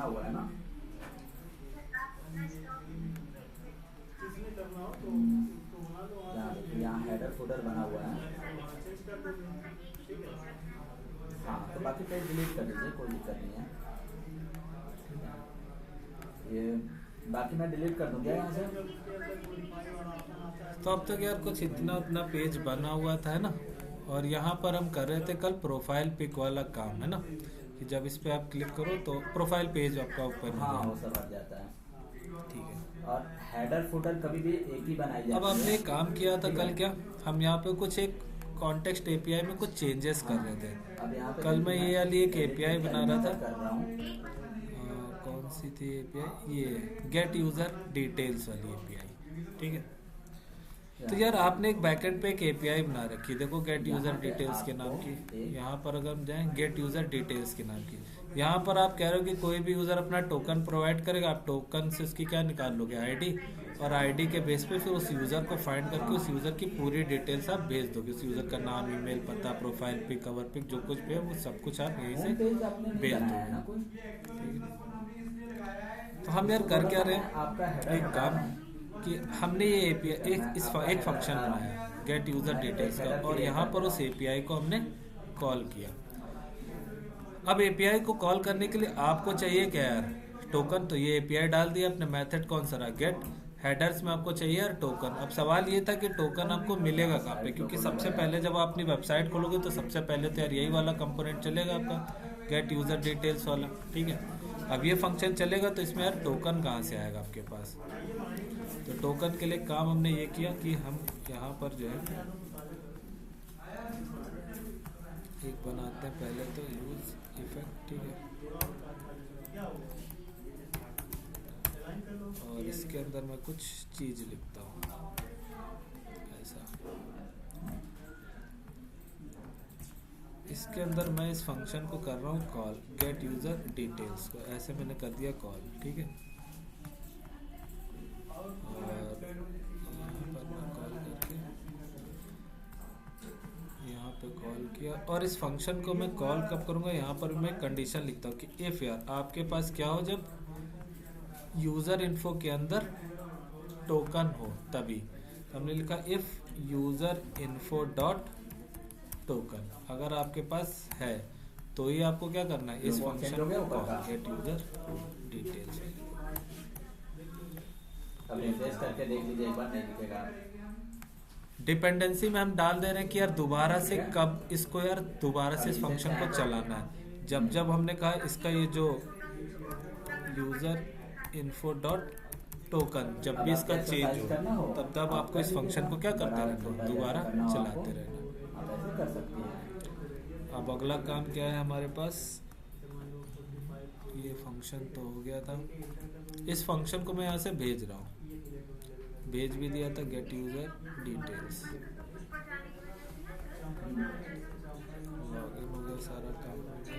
हुआ है ना। यहाँ देखिए, यहाँ हेडर फुटर बना हुआ है। हाँ, तो बाकी पेज डिलीट कर दीजिए, कोई दिक्कत नहीं है। ये बाकी मैं डिलीट कर दूँगा यहाँ से। तो अब तक यार कुछ इतना उतना पेज बना हुआ था, है ना। और यहाँ पर हम कर रहे थे कल प्रोफाइल पिक वाला काम, है ना, कि जब इस पे आप क्लिक करो तो प्रोफाइल पेज आपका ओपन हाँ, होगा। वो सब हट जाता है। ठीक है। और हेडर फुटर कभी भी एक ही बनाई जाती है। अब आपने एक काम किया था ठीक कल, है। क्या हम यहाँ पे कुछ एक कॉन्टेक्स्ट एपीआई में कुछ चेंजेस कर रहे थे। अब यहाँ पे कल मैं ये वाली एक edit एपीआई में बना रहा था। कर रहा हूँ। कौन सी थी एपीआई? ये गेट यूजर डिटेल्स वाली एपीआई। ठीक है। तो यार आपने एक बैकएंड पे एक एपीआई बना रखी है, देखो गेट यूजर यहाँ पे डिटेल्स के नाम की। आपको यहाँ पर अगर हम जाएं गेट यूजर डिटेल्स के नाम की, यहाँ पर आप कह रहे हो कि कोई भी यूजर अपना टोकन प्रोवाइड करेगा, आप टोकन से उसकी क्या निकाल लोगे? आईडी, और आईडी के बेस पे फिर उस यूजर को फाइंड करके उस यूजर की पूरी डिटेल्स आप भेज दोगे। उस यूजर का नाम, ईमेल, पता, प्रोफाइल पिक, कवर पिक, जो कुछ भी है वो सब कुछ आप यहीं से होम पेज आपने नहीं भेज बनाया है ना दोगे। कोई? ठीक है। तो हम यार कर क्या रहे हैं, आपका हेडर एक काम कि हमने ये एपीआई एक फंक्शन बनाया गेट यूजर डिटेल्स का, और यहाँ पर उस एपीआई को हमने कॉल किया। अब एपीआई को कॉल करने के लिए आपको चाहिए क्या यार? टोकन। तो ये एपीआई डाल दिया अपने, मेथड कौन सा रहा? गेट। हेडर्स में आपको चाहिए यार टोकन। अब सवाल ये था कि टोकन आपको मिलेगा कहाँ पे, क्योंकि सबसे पहले जब आप अपनी वेबसाइट खोलोगे तो सबसे पहले तो यार यही वाला कंपोनेंट चलेगा आपका, गेट यूजर डिटेल्स वाला। ठीक है। अब ये फंक्शन चलेगा तो इसमें यार टोकन कहाँ से आएगा आपके पास? तो टोकन के लिए काम हमने ये किया कि हम यहाँ पर जो है एक बनाते हैं पहले तो यूज इफेक्ट। ठीक है। और इसके अंदर मैं कुछ चीज लिखता हूँ ऐसा। इसके अंदर मैं इस फंक्शन को कर रहा हूँ कॉल, गेट यूजर डिटेल्स को ऐसे मैंने कर दिया कॉल। ठीक है। और यहाँ पर मैं कॉल करके यहाँ पे कॉल किया, और इस फंक्शन को मैं कॉल कब करूँगा? यहाँ पर मैं कंडीशन लिखता हूँ कि इफ़ यार आपके पास क्या हो, जब यूज़र इन्फो के अंदर टोकन हो तभी। हमने लिखा if user info dot token, अगर आपके पास है तो ही आपको क्या करना है, इस फंक्शन को कॉल गेट यूज़र डिटेल्स। अब रिफ्रेश करके देख लीजिए एक बार, नहीं दिखेगा। डिपेंडेंसी में हम डाल दे रहे हैं कि यार दोबारा से कब इसको यार दोबारा से इस फंक्शन को चलाना है। जब जब हमने कहा इसका ये जो यूजर इन्फो डॉट टोकन जब भी इसका चेंज हो तब तब आपको इस फंक्शन को क्या करते रहना, दोबारा चलाते रहना। आप ऐसे कर सकती हैं। अब अगला काम क्या है हमारे पास? ये फंक्शन तो हो गया था, इस फंक्शन को मैं यहाँ से भेज रहा हूँ, भेज भी दिया था गेट यूजर डिटेल्स। लॉगिन हो गया, सारा काम हो गया।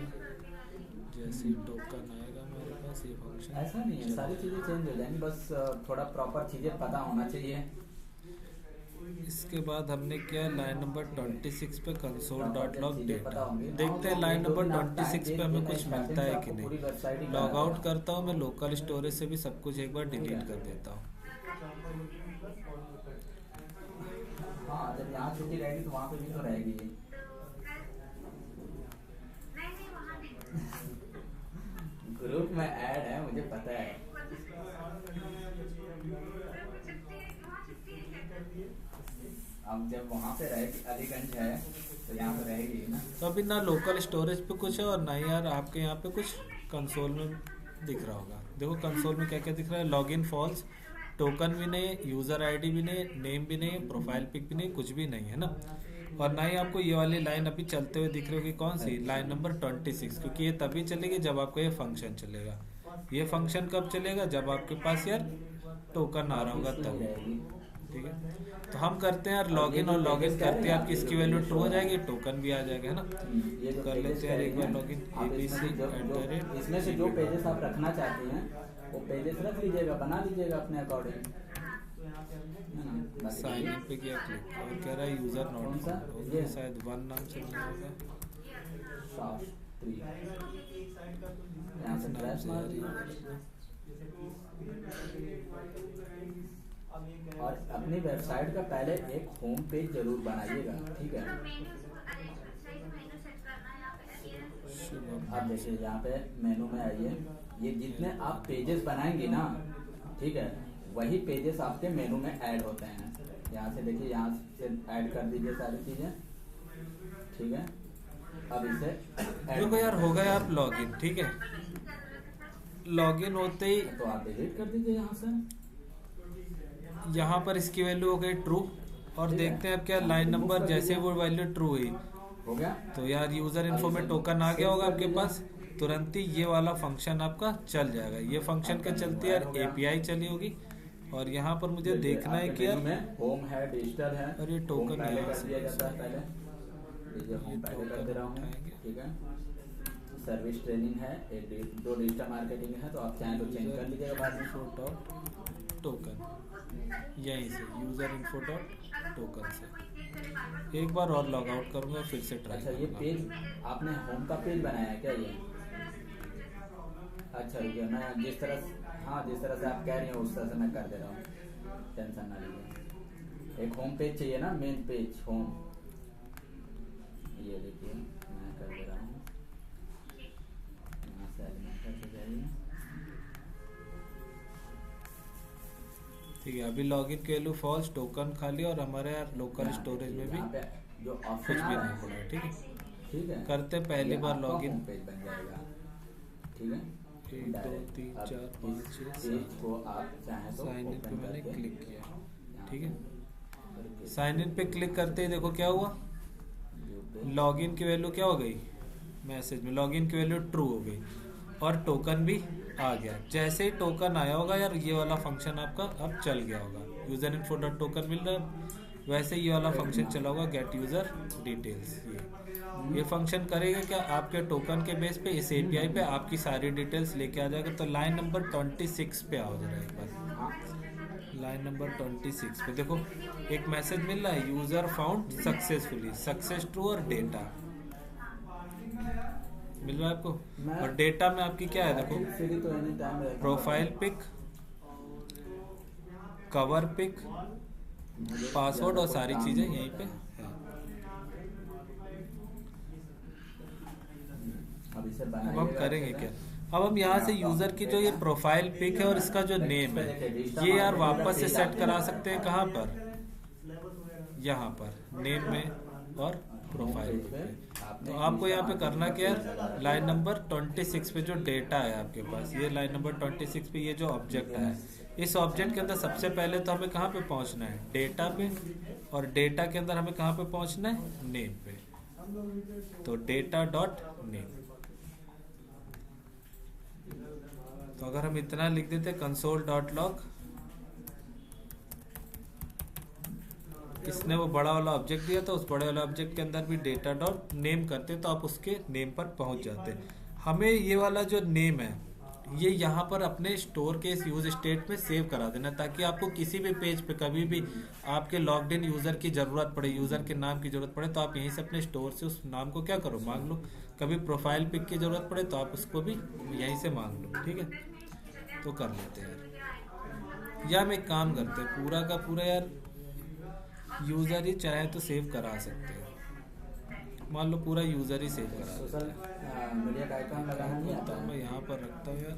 जैसे ही टोकन आएगा हमारे पास ये फंक्शन ऐसा नहीं है, सारी चीजें चेंज हो जाएंगी, बस थोड़ा प्रॉपर चीजें पता होना चाहिए। इसके बाद हमने किया लाइन नंबर 26 पे कंसोल डॉट लॉग चीजें डेटा। पता होंगी। देखते हैं लाइन नंबर 26 पे हमें कुछ मिलता है कि पूरी वेबसाइट ही नहीं। लॉग आउट करता हूँ मैं, लोकल स्टोरेज से भी सब कुछ एक बार डिलीट कर देता हूँ। हाँ, जब यहाँ छुट्टी रहेगी तो वहाँ पे भी तो रहेगी। ग्रुप में ऐड है, मुझे पता है। अब जब वहाँ पे रहेगी, अलीगंज है तो यहाँ पे रहेगी ना। तो अभी ना लोकल स्टोरेज पे कुछ है और ना ही यार आपके यहाँ पे कुछ कंसोल में दिख रहा होगा। देखो कंसोल में क्या क्या दिख रहा है, लॉगिन फॉल्स, टोकन भी नहीं है, यूज़र आईडी भी नहीं है, नेम भी नहीं है, प्रोफाइल पिक भी नहीं, कुछ भी नहीं है ना। और ना ही आपको ये वाली लाइन अभी चलते हुए दिख रही होगी, कौन सी लाइन नंबर 26, क्योंकि ये तभी चलेगी जब आपको ये फंक्शन चलेगा। ये फंक्शन कब चलेगा? जब आपके पास यार टोकन आ रहा होगा तभी। ठीक है। तो हम करते हैं यार लॉगिन, और लॉगिन करते हैं आपकी इसकी वैल्यू ट्रू हो जाएगी, टोकन भी आ जाएगा, है ना। ये जो कर लेते हैं एक बार लॉगिन ABC। इसमें से जो पेजेस आप रखना चाहते हैं वो पेजेस रख लीजिएगा, बना लीजिएगा अपने अकॉर्डिंग। साइन इन पे किया क्लिक, और कह रहा है यूजर नॉट फाउंड, शायद वन नाम से नहीं होगा। 3 यहाँ से ट्रैश मार दिया और अपनी वेबसाइट का पहले एक होम पेज जरूर बनाइएगा, ठीक है। आप देखिए यहाँ पे मेनू में आइए, ये जितने आप पेजेस बनाएंगे ना, ठीक है, वही पेजेस आपके मेनू में ऐड होते हैं। यहाँ से देखिए, यहाँ से ऐड कर दीजिए सारी चीजें, ठीक है। अब इसे देखो यार हो गया आप लॉगिन, ठीक है। लॉगिन होते ही तो आप डिलीट कर दीजिए यहाँ से। यहाँ पर इसकी वैल्यू हो गई ट्रू, और देखते हैं अब क्या लाइन नंबर, जैसे वो वैल्यू ट्रू हुई हो गया, तो यार यूजर इन्फो में टोकन आ गया होगा आपके पास, तुरंत ही ये वाला फंक्शन आपका चल जाएगा। ये फंक्शन के चलते यार एपीआई चली होगी, और यहाँ पर मुझे देखना है कि यार होम है, डिजिटल है, और ये टोकन पहले यहाँ कर से दिया जाता है, पहले ये होम पहले कर दे रहा हूँ, ठीक है। सर्विस ट्रेनिंग है, एक दो डिजिटल मार्केटिंग है, तो आप चाहें तो चेंज कर लीजिएगा बाद में। टोकन यहीं से यूजर इन्फो डॉट टोकन से एक बार और लॉग आउट करूंगा, फिर से ट्राई अच्छा, ये पेज आपने होम का पेज बनाया है क्या ये? अच्छा रुकिए, मैं जिस तरह जिस तरह से आप कह रही हैं उस तरह से मैं कर दे रहा हूँ, टेंशन ना लीजिए। एक होम पेज चाहिए ना, मेन पेज होम, ये देखिए मैं कर दे रहा हूँ, यहाँ से एलिमेंटर से जाइए, ठीक है। अभी लॉगिन के लिए फॉल्स, टोकन खाली, और हमारे यार लोकल स्टोरेज में भी जो कुछ भी नहीं पड़ा है, ठीक है। ठीक है, करते पहली बार लॉगिन, पेज बन जाएगा, ठीक है। 1 2 3 4 5 6 पेज को आप चाहें तो साइन इन पे ओपन मैंने करके क्लिक किया, ठीक है। साइन इन पे क्लिक करते ही देखो क्या हुआ, लॉगिन की वैल्यू क्या हो गई, मैसेज में लॉगिन की वैल्यू ट्रू हो गई, और टोकन भी आ गया। जैसे ही टोकन आया होगा यार, ये वाला फंक्शन आपका अब चल गया होगा, यूजर इन्फो डॉट टोकन मिल रहा है, वैसे ये वाला फंक्शन चला होगा गेट यूजर डिटेल्स। ये फंक्शन करेगा क्या, आपके टोकन के बेस पे इस एपीआई पे आपकी सारी डिटेल्स लेके आ जाएगा। तो लाइन नंबर 26 पे आओ जरा एक बार, लाइन नंबर 26 पे देखो एक मैसेज मिल रहा है, user found successfully, success true और डेटा मिल रहा है आपको। और डेटा में आपकी क्या है देखो, profile pic, cover pic, password और सारी चीजें यहीं पे है। अब हम करेंगे क्या, अब हम यहाँ से यूजर की जो ये प्रोफाइल पिक है और इसका जो नेम है, ये यार वापस से सेट करा सकते हैं कहाँ पर, यहाँ पर नेम में और प्रोफाइल पे। तो आपको यहाँ पे करना क्या है, लाइन नंबर 26 पे जो डेटा है आपके पास, ये लाइन नंबर 26 पे ये जो ऑब्जेक्ट है, इस ऑब्जेक्ट के अंदर सबसे पहले तो हमें कहाँ पे पहुंचना है, डेटा पे, और डेटा के अंदर हमें कहाँ पे पहुंचना है, नेम पे। तो डेटा डॉट नेम, तो अगर हम इतना लिख देते कंसोल डॉट लॉग, इसने वो बड़ा वाला ऑब्जेक्ट दिया था, उस बड़े वाला ऑब्जेक्ट के अंदर भी डेटा डॉट नेम करते तो आप उसके नेम पर पहुंच जाते। हमें ये वाला जो नेम है ये यहाँ पर अपने स्टोर के इस यूज स्टेट में सेव करा देना, ताकि आपको किसी भी पेज पे कभी भी आपके लॉग्ड इन यूजर की जरूरत पड़े, यूजर के नाम की जरूरत पड़े, तो आप यहीं से अपने स्टोर से उस नाम को क्या करो, मांग लो। कभी प्रोफाइल पिक की जरूरत पड़े तो आप उसको भी यहीं से मांग लो, ठीक है। तो कर लेते हैं यार, या हम एक काम करते हैं, पूरा का पूरा यार यूजर ही चाहे तो सेव करा सकते हैं, मान लो पूरा यूजर ही सेव करा सोशल मीडिया का आइकन लगाना नहीं आता, मैं यहाँ पर रखता हूँ यार,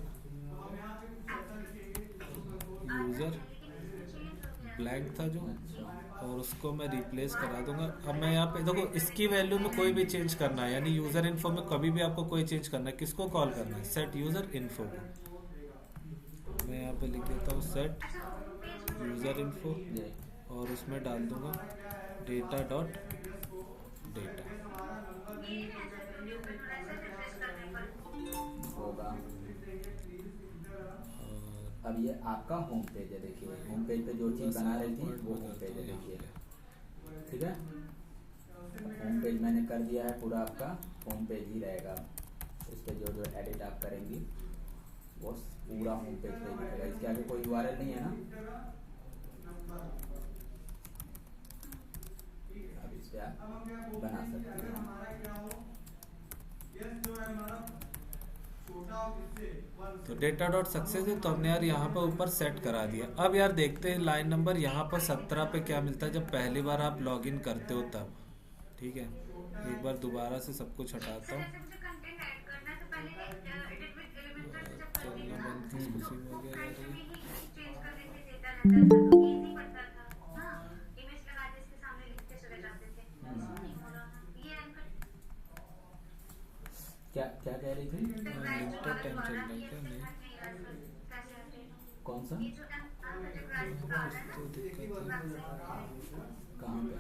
यूजर ब्लैंक था जो, और उसको मैं रिप्लेस करा दूंगा। अब मैं यहाँ पे देखो, इसकी वैल्यू में कोई भी चेंज करना है, यानी यूजर इन्फो में कभी भी आपको कोई चेंज करना है, किसको कॉल करना है, सेट यूजर इन्फो को। मैं यहाँ पे लिख देता हूँ सेट यूजर इन्फो, और उसमें डाल दूंगा डेटा डॉट डेटा होगा। अब ये आपका होम पेज है, देखिए होम पेज पे जो चीज बना रही थी वो होम पेज है, देखिए ठीक है। होम पेज मैंने कर दिया है, पूरा आपका होम पेज ही रहेगा। इस पे जो जो एडिट आप करेंगी वो पूरा होम पेज पे दिखेगा, इसके आगे कोई यूआरएल नहीं है ना। अब इस पे आप बना सकते हैं, तो डेटा डॉट सक्सेस है, तो हमने यार यहाँ पर ऊपर सेट करा दिया। अब यार देखते हैं लाइन नंबर यहाँ पर 17 पे क्या मिलता है जब पहली बार आप लॉगिन करते हो तब। ठीक है, एक बार दोबारा से सब कुछ हटाता हूँ। चलना बंद किसी हो गया यार ये। क्या क्या कह रही थी? लिमिटेड टाइम चल रहा है क्या? नहीं, कौन सा? तो दिक्कत है। कहाँ पे?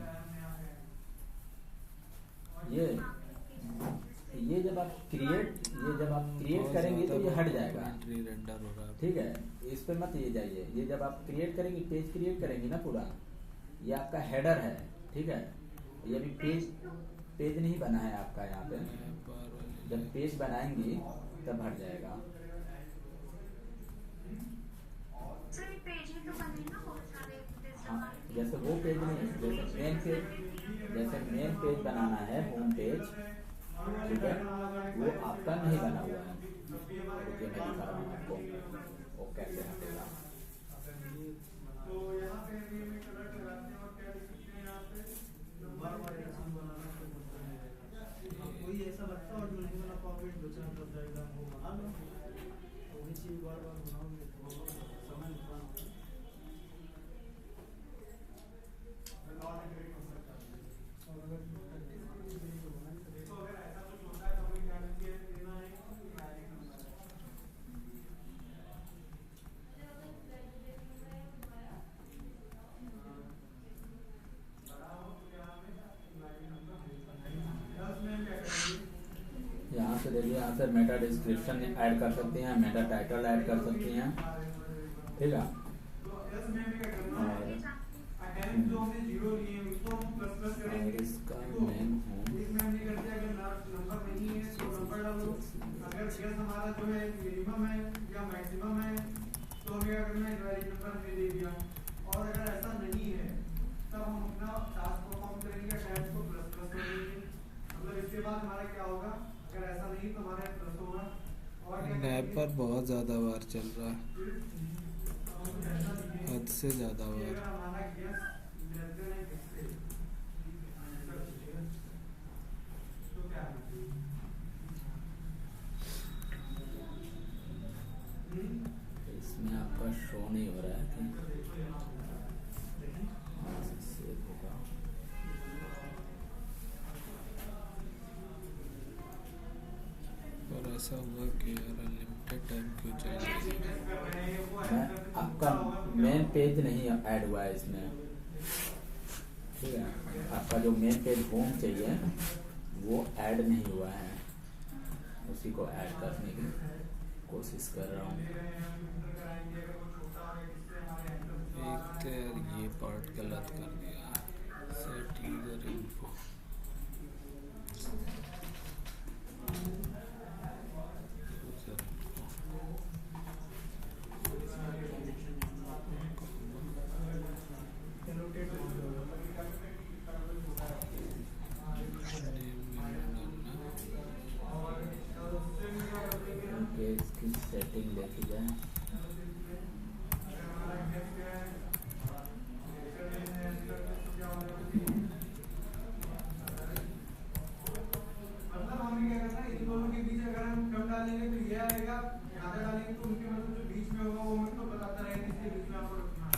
ये जब आप क्रिएट करेंगे तो ये हट जाएगा। रेंडर हो रहा है। ठीक है, इस पे मत ये जाइए। ये जब आप क्रिएट करेंगे, पेज क्रिएट करेंगे ना पूरा, ये आपका हेडर है। ठीक है, ये अभी पेज नहीं बना है आपका। यहाँ पे जब पेज बनाएंगे तब हट जाएगा। हाँ, जैसे वो पेज नहीं, जैसे मेन पेज बनाना है, होम पेज। ठीक है, वो आपका नहीं बना हुआ है। ओके, मैं दिखा रहा हूँ आपको वो कैसे हटेगा। कोई ऐसा लगता है जो नहीं बना पाओगे, बचना कर जाएगा, वो बना लो। वही चीज बार बार बनाओगे तो समय नुकसान होगा। यहाँ से देखिए, यहाँ से मेटा डिस्क्रिप्शन ऐड कर सकते हैं, मेटा टाइटल ऐड कर सकते हैं। ठीक है, और इसका मेन और अगर ऐसा नहीं है तब हम अपना टास्क परफॉर्म करेंगे, टैब को प्लस प्लस कर देंगे। मतलब इसके बाद हमारा क्या होगा, अगर ऐसा नहीं तो हमारा प्लस होगा। और नैप पर बहुत ज़्यादा बार चल रहा है, हद से ज़्यादा बार। हमारा गैस तो क्या इसमें आपका शो नहीं हो रहा है कि सेव होगा। और ऐसा हुआ कि यार अनलिमिटेड टाइम क्यों चल रहा है? आपका मेन पेज नहीं ऐड हुआ है इसमें। ठीक है, आपका जो मेन पेज होम चाहिए वो ऐड नहीं हुआ है, उसी को ऐड करने की कोशिश कर रहा हूँ। एक तो यार ये पार्ट गलत कर दिया, सेट यूजर इन्फो। इसकी सेटिंग देखी जाए। मतलब हमें क्या करना है, इन दोनों के बीच अगर हम कम डालेंगे तो ये आएगा, ज्यादा डालेंगे तो उनके मतलब जो बीच में होगा वो हमें तो बताता रहेगा इसके बीच में आपको रखना है।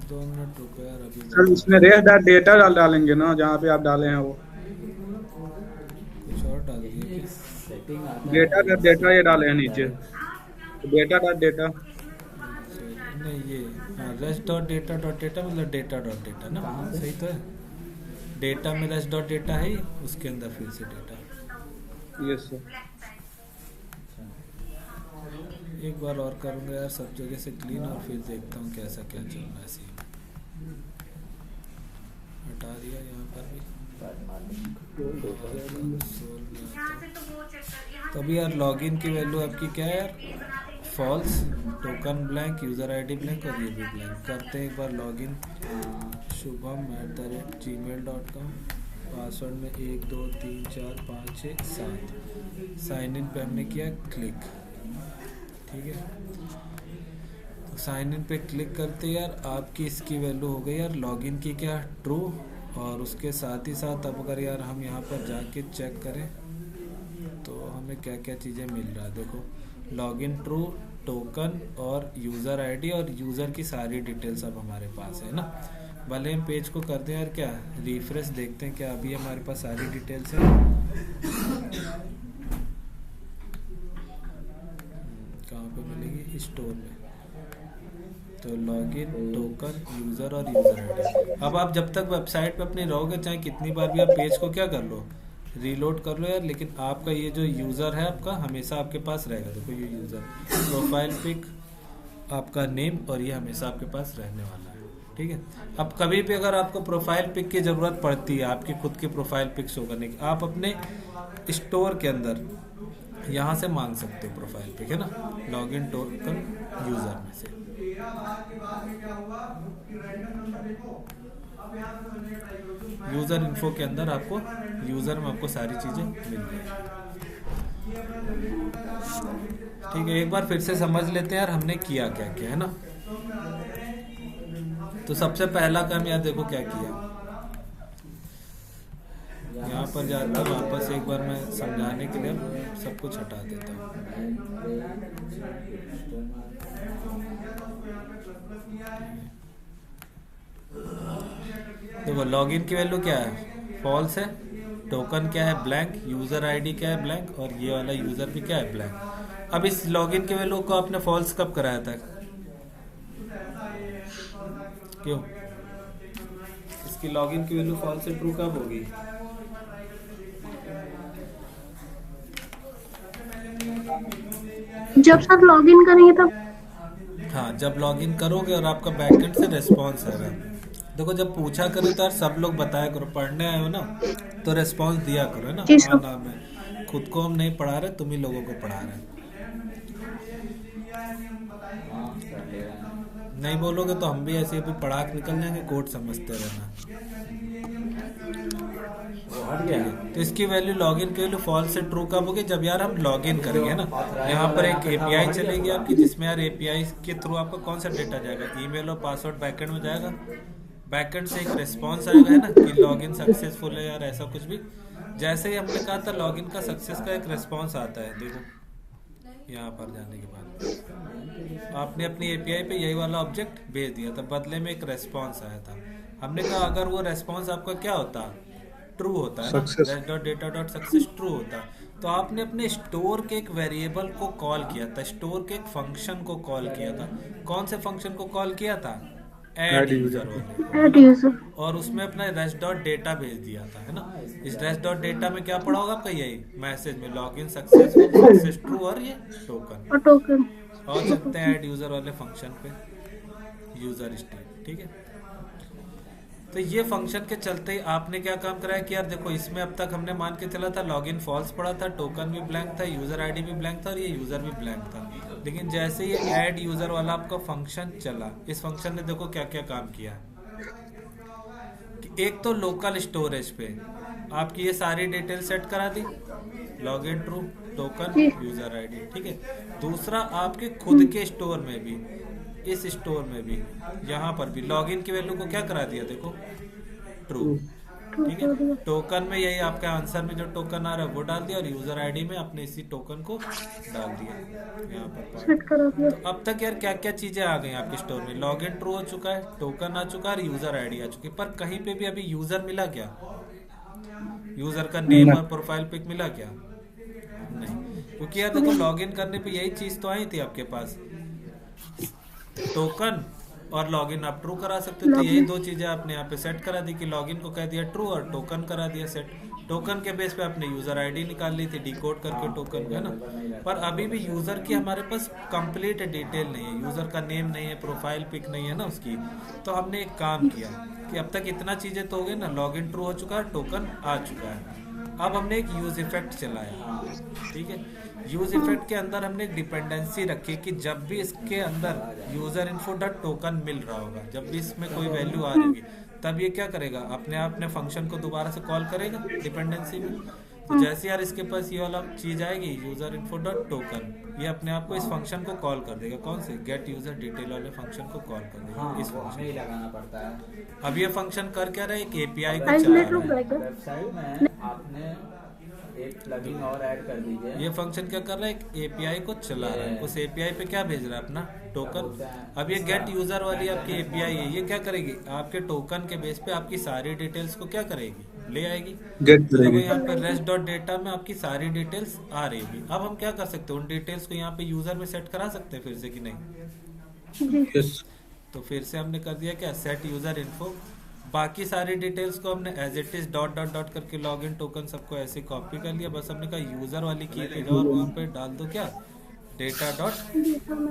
दो मिनट रुको यार, अभी सर इसमें रेस डॉट डेटा डालेंगे ना, जहाँ पे आप डाले हैं वो कुछ और डाल दिए क्या? सेटिंग आता है। डेटा डॉट डेटा ये डाले हैं नीचे, डेटा डॉट डेटा। नहीं ये रेस्ट डॉट डेटा मतलब डेटा डॉट डेटा ना, कहाँ से? सही तो है। डेटा में रेस्ट डॉट डेटा है, उसके अंदर फिर से डेटा। Yes sir. अच्छा, एक बार और करूँगा यार सब जगह से क्लीन, और फिर देखता हूँ कैसा क्या चल रहा है सीन। हटा दिया यहाँ पर भी। तो अभी यार लॉगिन की वैल्यू आपकी क्या है यार, false, token blank, user ID blank और ये भी ब्लैंक। करते हैं एक बार लॉगिन। shubham@gmail.com, पासवर्ड में 1 2 3 4 5 6 7। साइन इन पे हमने किया क्लिक, ठीक है। तो साइन इन पे क्लिक करते यार आपकी इसकी वैल्यू हो गई यार लॉगिन की क्या, ट्रू। और उसके साथ ही साथ अब अगर यार हम यहाँ पर जाके चेक करें तो हमें क्या क्या चीज़ें मिल रहा है। देखो लॉगिन ट्रू, टोकन और यूज़र आईडी और यूज़र की सारी डिटेल्स अब हमारे पास है ना। भले हम पेज को कर दें यार क्या रिफ्रेश, देखते हैं क्या अभी हमारे पास सारी डिटेल्स है। कहाँ पे मिलेगी, स्टोर में। तो लॉगिन, टोकन, यूज़र और यूज़र आईडी। अब आप जब तक वेबसाइट पे अपनी रहोगे, चाहे कितनी बार भी आप पेज को क्या कर लो, रीलोड कर लो यार, लेकिन आपका ये जो यूज़र है आपका हमेशा आपके पास रहेगा। देखो ये यूज़र, प्रोफाइल पिक, आपका नेम, और ये हमेशा आपके पास रहने वाला है, ठीक है। अब कभी भी अगर आपको प्रोफाइल पिक की ज़रूरत पड़ती है, आपकी खुद की प्रोफाइल पिक शो करने की, आप अपने स्टोर के अंदर यहाँ से मांग सकते हो प्रोफाइल पिक, है ना। लॉगिन, टोकन, यूज़र में से यूज़र इन्फो के अंदर आपको यूज़र में आपको सारी चीज़ें मिल जाएगी, ठीक है। एक बार फिर से समझ लेते हैं यार हमने किया क्या क्या, है ना। तो सबसे पहला काम यार देखो क्या किया, यहाँ पर जाकर वापस एक बार मैं समझाने के लिए सब कुछ हटा देता हूँ। देखो लॉगिन की वैल्यू क्या है, फॉल्स है। टोकन क्या है, ब्लैंक। यूज़र आईडी क्या है, ब्लैंक। और ये वाला यूज़र भी क्या है, ब्लैंक। अब इस लॉगिन की वैल्यू को आपने फॉल्स कब कराया था, क्यों? इसकी लॉगिन की वैल्यू फॉल्स से ट्रू कब होगी? जब सब लॉगिन करेंगे तब। हाँ, जब लॉगिन करोगे और आपका बैकएंड से रेस्पॉन्स आएगा। देखो जब पूछा करो तो यार सब लोग बताया करो, पढ़ने आए हो ना तो रेस्पॉन्स दिया करो, है ना। हाँ नाम है, खुद को हम नहीं पढ़ा रहे, तुम ही लोगों को पढ़ा रहे हैं। नहीं बोलोगे तो हम भी ऐसे भी पढ़ा के निकल जाएंगे, कोड समझते रहना। तो इसकी वैल्यू लॉगिन की वैल्यू फॉल्स से ट्रू कब होगी, जब यार हम लॉगिन करेंगे ना। यहाँ पर एक एपीआई चलेगी आपकी, जिसमें यार एपीआई के थ्रू आपका कौन सा डेटा जाएगा, ईमेल और पासवर्ड बैकएंड में जाएगा। बैकएंड से एक रिस्पॉन्स आएगा, है ना, कि लॉगिन सक्सेसफुल है यार, ऐसा कुछ भी। जैसे ही हमने कहा था लॉगिन का सक्सेस का एक रिस्पॉन्स आता है, देखो यहाँ पर जाने के बाद आपने अपनी एपीआई पे यही वाला ऑब्जेक्ट भेज दिया था, बदले में एक रेस्पॉन्स आया था। हमने कहा अगर वो रेस्पॉन्स आपका क्या होता, ट्रू होता है, data.सक्सेस ट्रू होता, तो आपने अपने स्टोर के एक वेरिएबल को कॉल किया था, स्टोर के एक फंक्शन को कॉल किया था। कौन से फंक्शन को कॉल किया था, ऐड यूजर, और उसमें अपना rest.data भेज दिया था, है ना। इस rest.data में क्या पड़ा होगा आपका, यही मैसेज में लॉगिन सक्सेसफुल, सक्सेस ट्रू और ये टोकन। और चलते हैं ऐड यूजर वाले फंक्शन पे, यूजर स्टेट, ठीक है। तो ये फंक्शन के चलते ही आपने क्या काम कराया कि यार देखो इसमें अब तक हमने मान के चला था लॉगिन फॉल्स पड़ा था, टोकन भी ब्लैंक था, यूजर आईडी भी ब्लैंक था और ये यूजर भी ब्लैंक था। लेकिन जैसे ये ऐड यूजर वाला आपका फंक्शन चला, इस फंक्शन ने देखो क्या क्या काम किया कि एक तो लोकल स्टोरेज पे आपकी ये सारी डिटेल सेट करा दी, login true, token, user ID, ठीक है। दूसरा आपके खुद के स्टोर में भी, इस स्टोर में भी, यहाँ पर भी लॉगिन की वैल्यू को क्या करा दिया, देखो ट्रू, ठीक है। टोकन में यही आपका आंसर में जो टोकन आ रहा है वो डाल दिया, और यूजर आईडी में अपने इसी टोकन को डाल दिया यहाँ पर। तो अब तक यार क्या क्या चीजें आ गई आपके स्टोर में, लॉगिन ट्रू हो चुका है, टोकन आ चुका है और यूजर आईडी आ चुकी है। पर कहीं पे भी अभी यूजर मिला क्या, यूजर का नेम और प्रोफाइल पिक मिला क्या, नहीं। क्योंकि यार देखो लॉगिन करने पे यही चीज तो आई थी आपके पास, टोकन और लॉगिन आप ट्रू करा सकते हो। तो यही दो चीजें आपने यहाँ पे सेट करा दी कि लॉगिन को कह दिया ट्रू और टोकन करा दिया सेट। टोकन के बेस पे आपने यूजर आईडी निकाल ली थी डिकोड करके टोकन को, है ना। पर अभी भी यूजर की हमारे पास कंप्लीट डिटेल नहीं है, यूजर का नेम नहीं है, प्रोफाइल पिक नहीं है ना उसकी। तो हमने एक काम किया कि अब तक इतना चीजें तो हो गई ना, लॉग इन ट्रू हो चुका है, टोकन आ चुका है। अब हमने एक यूज इफेक्ट चलाया, ठीक है। यूज इफेक्ट के अंदर हमने एक डिपेंडेंसी रखी कि जब भी इसके अंदर यूजर इन्फो डॉट टोकन मिल रहा होगा, जब भी इसमें कोई वैल्यू आ रही होगी, तब ये क्या करेगा, अपने आप अपने फंक्शन को दोबारा से कॉल करेगा डिपेंडेंसी में। तो जैसे यार इसके पास ये वाला चीज आएगी यूजर इन्फो डॉट टोकन, ये अपने आप को इस फंक्शन को कॉल कर देगा। कौन से, गेट यूजर डिटेल वाले फंक्शन को कॉल कर देगा। हाँ, इस वो फंक्शन हमें ही लगाना पड़ता है। अब ये फंक्शन कर क्या रहा है, एक एपीआई को चला रहा है। वेबसाइट में आपने एक प्लगइन और ऐड कर दीजिए। ये फंक्शन क्या कर रहा है, एक एपीआई को चला रहा है, उस एपीआई पे क्या भेज रहा है, अपना टोकन। अब ये गेट यूजर वाली आपकी एपीआई है, ये क्या करेगी, आपके टोकन के बेस पे आपकी सारी डिटेल्स को क्या करेगी, ले आएगी। गेट तो करेगी। यहाँ पे रेस्ट डॉट डेटा में आपकी सारी डिटेल्स आ रही होगी। अब हम क्या कर सकते हैं, उन डिटेल्स को यहाँ पे यूजर में सेट करा सकते हैं फिर से कि नहीं। यस तो फिर से हमने कर दिया क्या, सेट यूजर इन्फो। बाकी सारी डिटेल्स को हमने as it is dot dot dot करके लॉगिन टोकन सबको ऐसे कॉपी कर लिया। बस हमने कहा यूजर वाली की पे जाओ और वहाँ पे डाल दो क्या, डेटा डॉट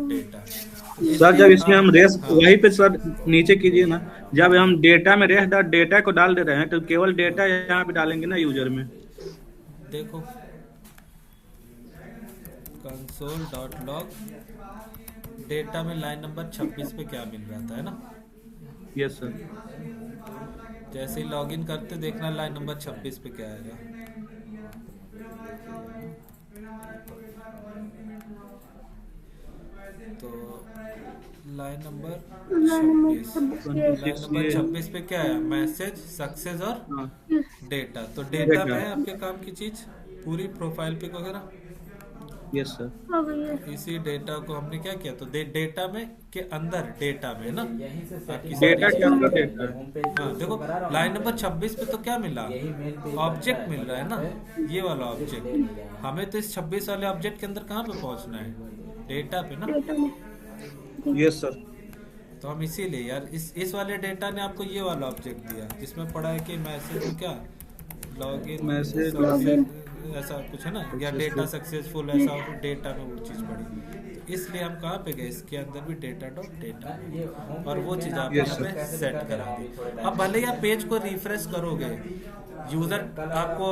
डेटा। सर, जब इसमें हम रेस वहीं पे सर नीचे कीजिए ना, जब हम डेटा में रेस डॉट डेटा को डाल दे रहे हैं तो केवल डेटा यहाँ पे डालेंगे ना यूजर में। देखो कंसोल डॉट लॉग डेटा में लाइन नंबर 26 पे क्या मिल रहा था, है ना। Yes sir. जैसे ही लॉगिन करते देखना लाइन नंबर 26 पे क्या आएगा। तो लाइन नंबर 26 पे क्या है, मैसेज, सक्सेस और हाँ डेटा। तो डेटा में है आपके काम की चीज पूरी प्रोफाइल पिक वगैरह। Yes sir. इसी डेटा को हमने क्या किया, तो डेटा में के अंदर डेटा में ना यहीं से आपकी डेटा सारी के अंदर चीजें- डेटा। होम पेज हाँ देखो लाइन नंबर 26 पे तो क्या मिला, यही मेन पेज ऑब्जेक्ट मिल रहा है ना, ये वाला ऑब्जेक्ट। हमें तो इस 26 वाले ऑब्जेक्ट के अंदर कहाँ पे पहुंचना है, डेटा पे ना। Yes sir. तो हम इसीलिए यार इस वाले डेटा ने आपको ये वाला ऑब्जेक्ट दिया जिसमें पड़ा है कि मैसेज क्या, लॉगिन मैसेज ऐसा कुछ है ना, या डेटा सक्सेसफुल ऐसा डेटा में वो चीज पड़ी। तो इसलिए हम कहाँ पे गए, इसके अंदर भी डेटा डॉट डेटा, और वो चीज आप Yes, यहाँ sir. पे सेट करा दी। अब भले ही आप पेज को रिफ्रेश करोगे, यूजर आपको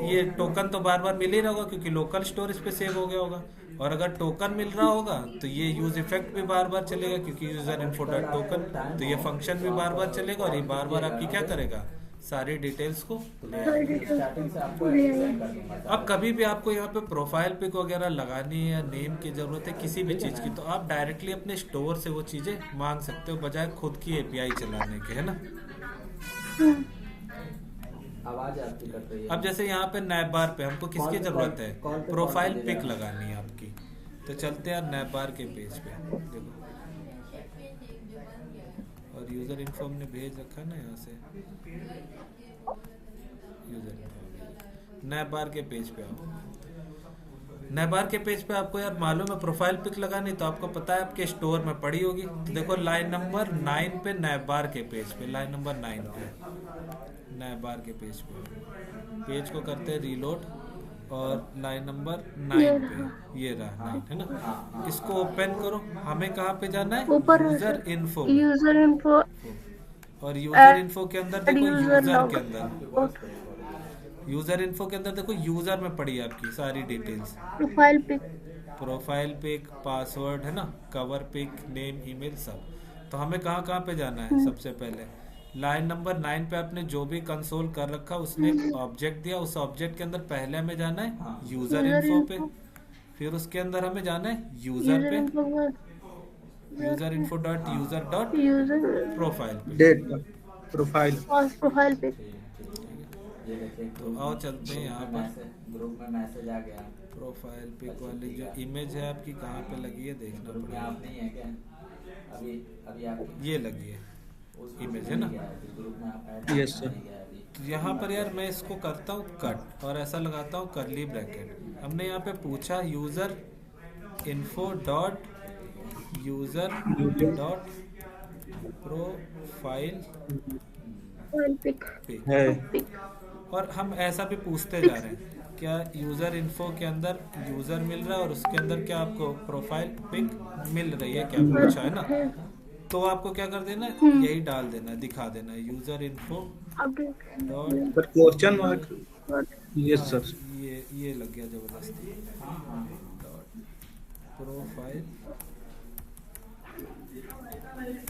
ये टोकन तो बार बार मिल ही रहा होगा क्योंकि लोकल स्टोरेज पे सेव हो गया होगा। और अगर टोकन मिल रहा होगा तो ये यूज इफेक्ट भी बार बार चलेगा क्योंकि यूजर इन्फो डॉट टोकन, तो ये फंक्शन भी बार बार चलेगा और ये बार बार आपकी क्या करेगा, सारी डिटेल्स को ले आएगा। स्टार्टिंग से आपको एक्सप्लेन कर दूंगा। अब कभी भी आपको यहाँ पे प्रोफाइल पिक वगैरह लगानी है या नेम की जरूरत है किसी भी चीज की, तो आप डायरेक्टली अपने स्टोर से वो चीजें मांग सकते हो बजाय खुद की एपीआई चलाने के, है ना। आवाज आपकी कट रही है। अब जैसे यहाँ पे नैप बार पे हमको किसकी कॉल- जरूरत है, कॉल पे प्रोफाइल कॉल पिक दे लगानी है आपकी। तो चलते हैं नैप बार के पेज पे, देखो और यूजर इन्फो हमने भेज रखा है ना यहाँ से, यूजर इन्फो नैप बार के पेज पे आओ। नैप बार के पेज पे आपको यार मालूम है प्रोफाइल पिक लगानी, तो आपको पता है आपके स्टोर में पड़ी होगी। तो देखो लाइन नंबर 9 पे नैप बार के पेज पे, लाइन नंबर 9 पे नैप बार के पेज पेज को करते हैं रीलोड और लाइन नंबर 9 पे ये रहा 9, है ना। इसको ओपन करो, हमें कहाँ पे जाना है, ऊपर यूजर इन्फो। यूजर इन्फो और यूजर इन्फो के अंदर देखो यूजर यूजर के अंदर, यूजर इन्फो के अंदर देखो यूजर में पड़ी है आपकी सारी details, profile pic profile pic, password, है ना, कवर पिक, नेम, ईमेल, सब। तो हमें कहाँ कहाँ पे जाना है, सबसे पहले लाइन नंबर 9 पे आपने जो भी कंसोल कर रखा उसने एक ऑब्जेक्ट दिया, उस ऑब्जेक्ट के अंदर पहले हमें जाना है यूजर इन्फो पे, फिर उसके अंदर हमें जाना है यूजर पे, user info dot user dot user profile पे। Data profile. Profile pic. ये देखिए तो आओ चलते हैं यहाँ पर, ग्रुप में मैसेज आ गया। प्रोफाइल पिक वाली जो इमेज है आपकी कहाँ पे लगी है देखना ग्रुप में पड़ेगा। आप नहीं है क्या? अभी अभी आप ये लगी है उस इमेज, है ना। ग्रुप में आप ऐड Yes, sir. नहीं गया अभी। तो यहाँ पर यार मैं इसको करता हूँ कट और ऐसा लगाता हूँ करली ब्रैकेट। हमने यहाँ पे पूछा user info dot user dot profile profile pic pic, है। और हम ऐसा भी पूछते जा रहे हैं क्या यूज़र इन्फो के अंदर यूज़र मिल रहा है और उसके अंदर क्या आपको प्रोफाइल पिक मिल रही है क्या, पूछा है ना, तो आपको क्या कर देना है, यही डाल देना है, दिखा देना है user info dot sir question mark, yes sir, ये लग गया जबरदस्ती, डॉट प्रोफाइल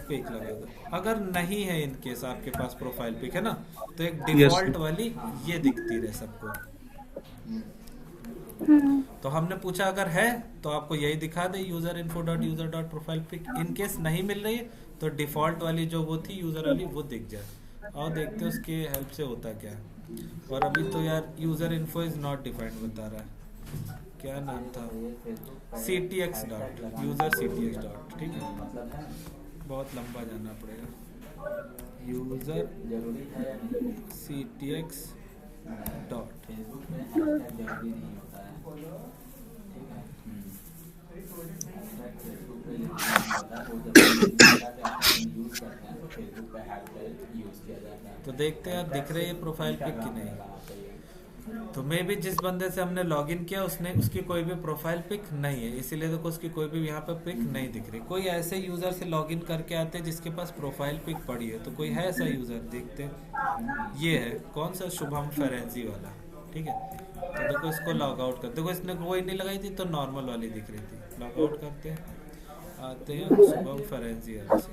पिक लगा दो। अगर नहीं है इन केस आपके पास प्रोफाइल पिक है ना, तो एक डिफॉल्ट वाली ये दिखती रहे सबको। तो हमने पूछा अगर है तो आपको यही दिखा दे user info dot user dot profile pic. इन केस नहीं मिल रही है तो डिफॉल्ट वाली जो वो थी यूजर वाली वो दिख जाए। और देखते हैं उसके हेल्प से होता क्या है। और अभी तो यार user info is not defined बता रहा है, क्या नाम था, ctx dot user ctx dot, ठीक है, बहुत लंबा जाना पड़ेगा, यूजर ctx डॉट, तो देखते हैं आप दिख रही है प्रोफाइल पिक की नहीं। तो मे भी जिस बंदे से हमने लॉगिन किया उसने उसकी कोई भी प्रोफाइल पिक नहीं है, इसीलिए देखो उसकी कोई भी यहाँ पे पिक नहीं दिख रही। कोई ऐसे यूजर से लॉगिन करके आते हैं जिसके पास प्रोफाइल पिक पड़ी है, तो कोई है ऐसा यूजर, देखते हैं। ये है कौन सा, शुभम फेरेंजी वाला, ठीक है। तो देखो इसको लॉग आउट कर, देखो इसने कोई नहीं लगाई थी तो नॉर्मल वाली दिख रही थी। लॉग आउट करते हैं, आते हैं शुभम फेरेंजी वाले से,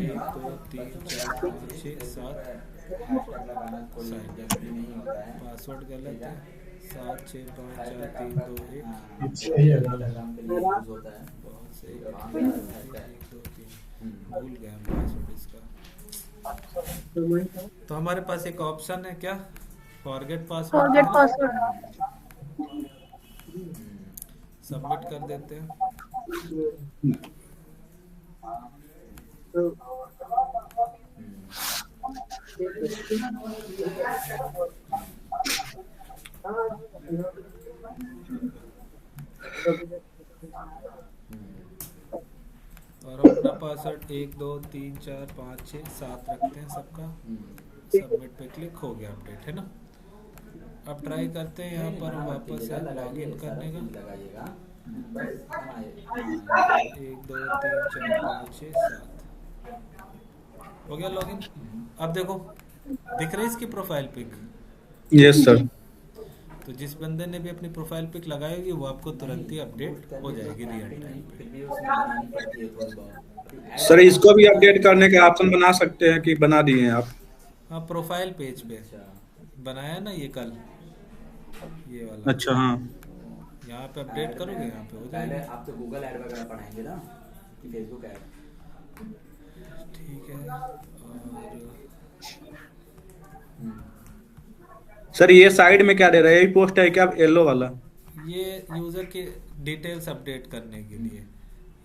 1 2 3 4 5 6 7, पासवर्ड गलत है, 7 6 5 4 3 2 1, बहुत सही, 1 2 3, भूल गया हम पासवर्ड इसका। तो हमारे पास एक ऑप्शन है क्या, फॉरगेट पासवर्ड, सबमिट कर देते हैं। और अपना पासवर्ड 1 2 3 4 5 6 7 रखते हैं सबका। सबमिट पे क्लिक, हो गया अपडेट, है ना। अब ट्राई करते हैं यहाँ पर वापस से लॉगिन करने का, 1 2 3 4 5 6 7 हो गया लॉगिन। अब देखो दिख रही है इसकी प्रोफाइल पिक, यस सर। तो जिस बंदे ने भी अपनी प्रोफाइल पिक लगाई होगी वो आपको तुरंत ही अपडेट हो जाएगी रियल टाइम पे। सर इसको भी अपडेट करने का ऑप्शन बना सकते हैं कि बना दिए हैं आप? हाँ, प्रोफाइल पेज पे बनाया ना ये कल, ये वाला। अच्छा हाँ, यहाँ पे अपडेट करोगे, यहाँ पे हो जाएगा। आप तो गूगल ऐड वगैरह पढ़ाएंगे ना कि फेसबुक ऐड, ठीक है। सर ये साइड में क्या दे रहा है, यही पोस्ट है क्या येलो वाला? ये यूजर के डिटेल्स अपडेट करने के लिए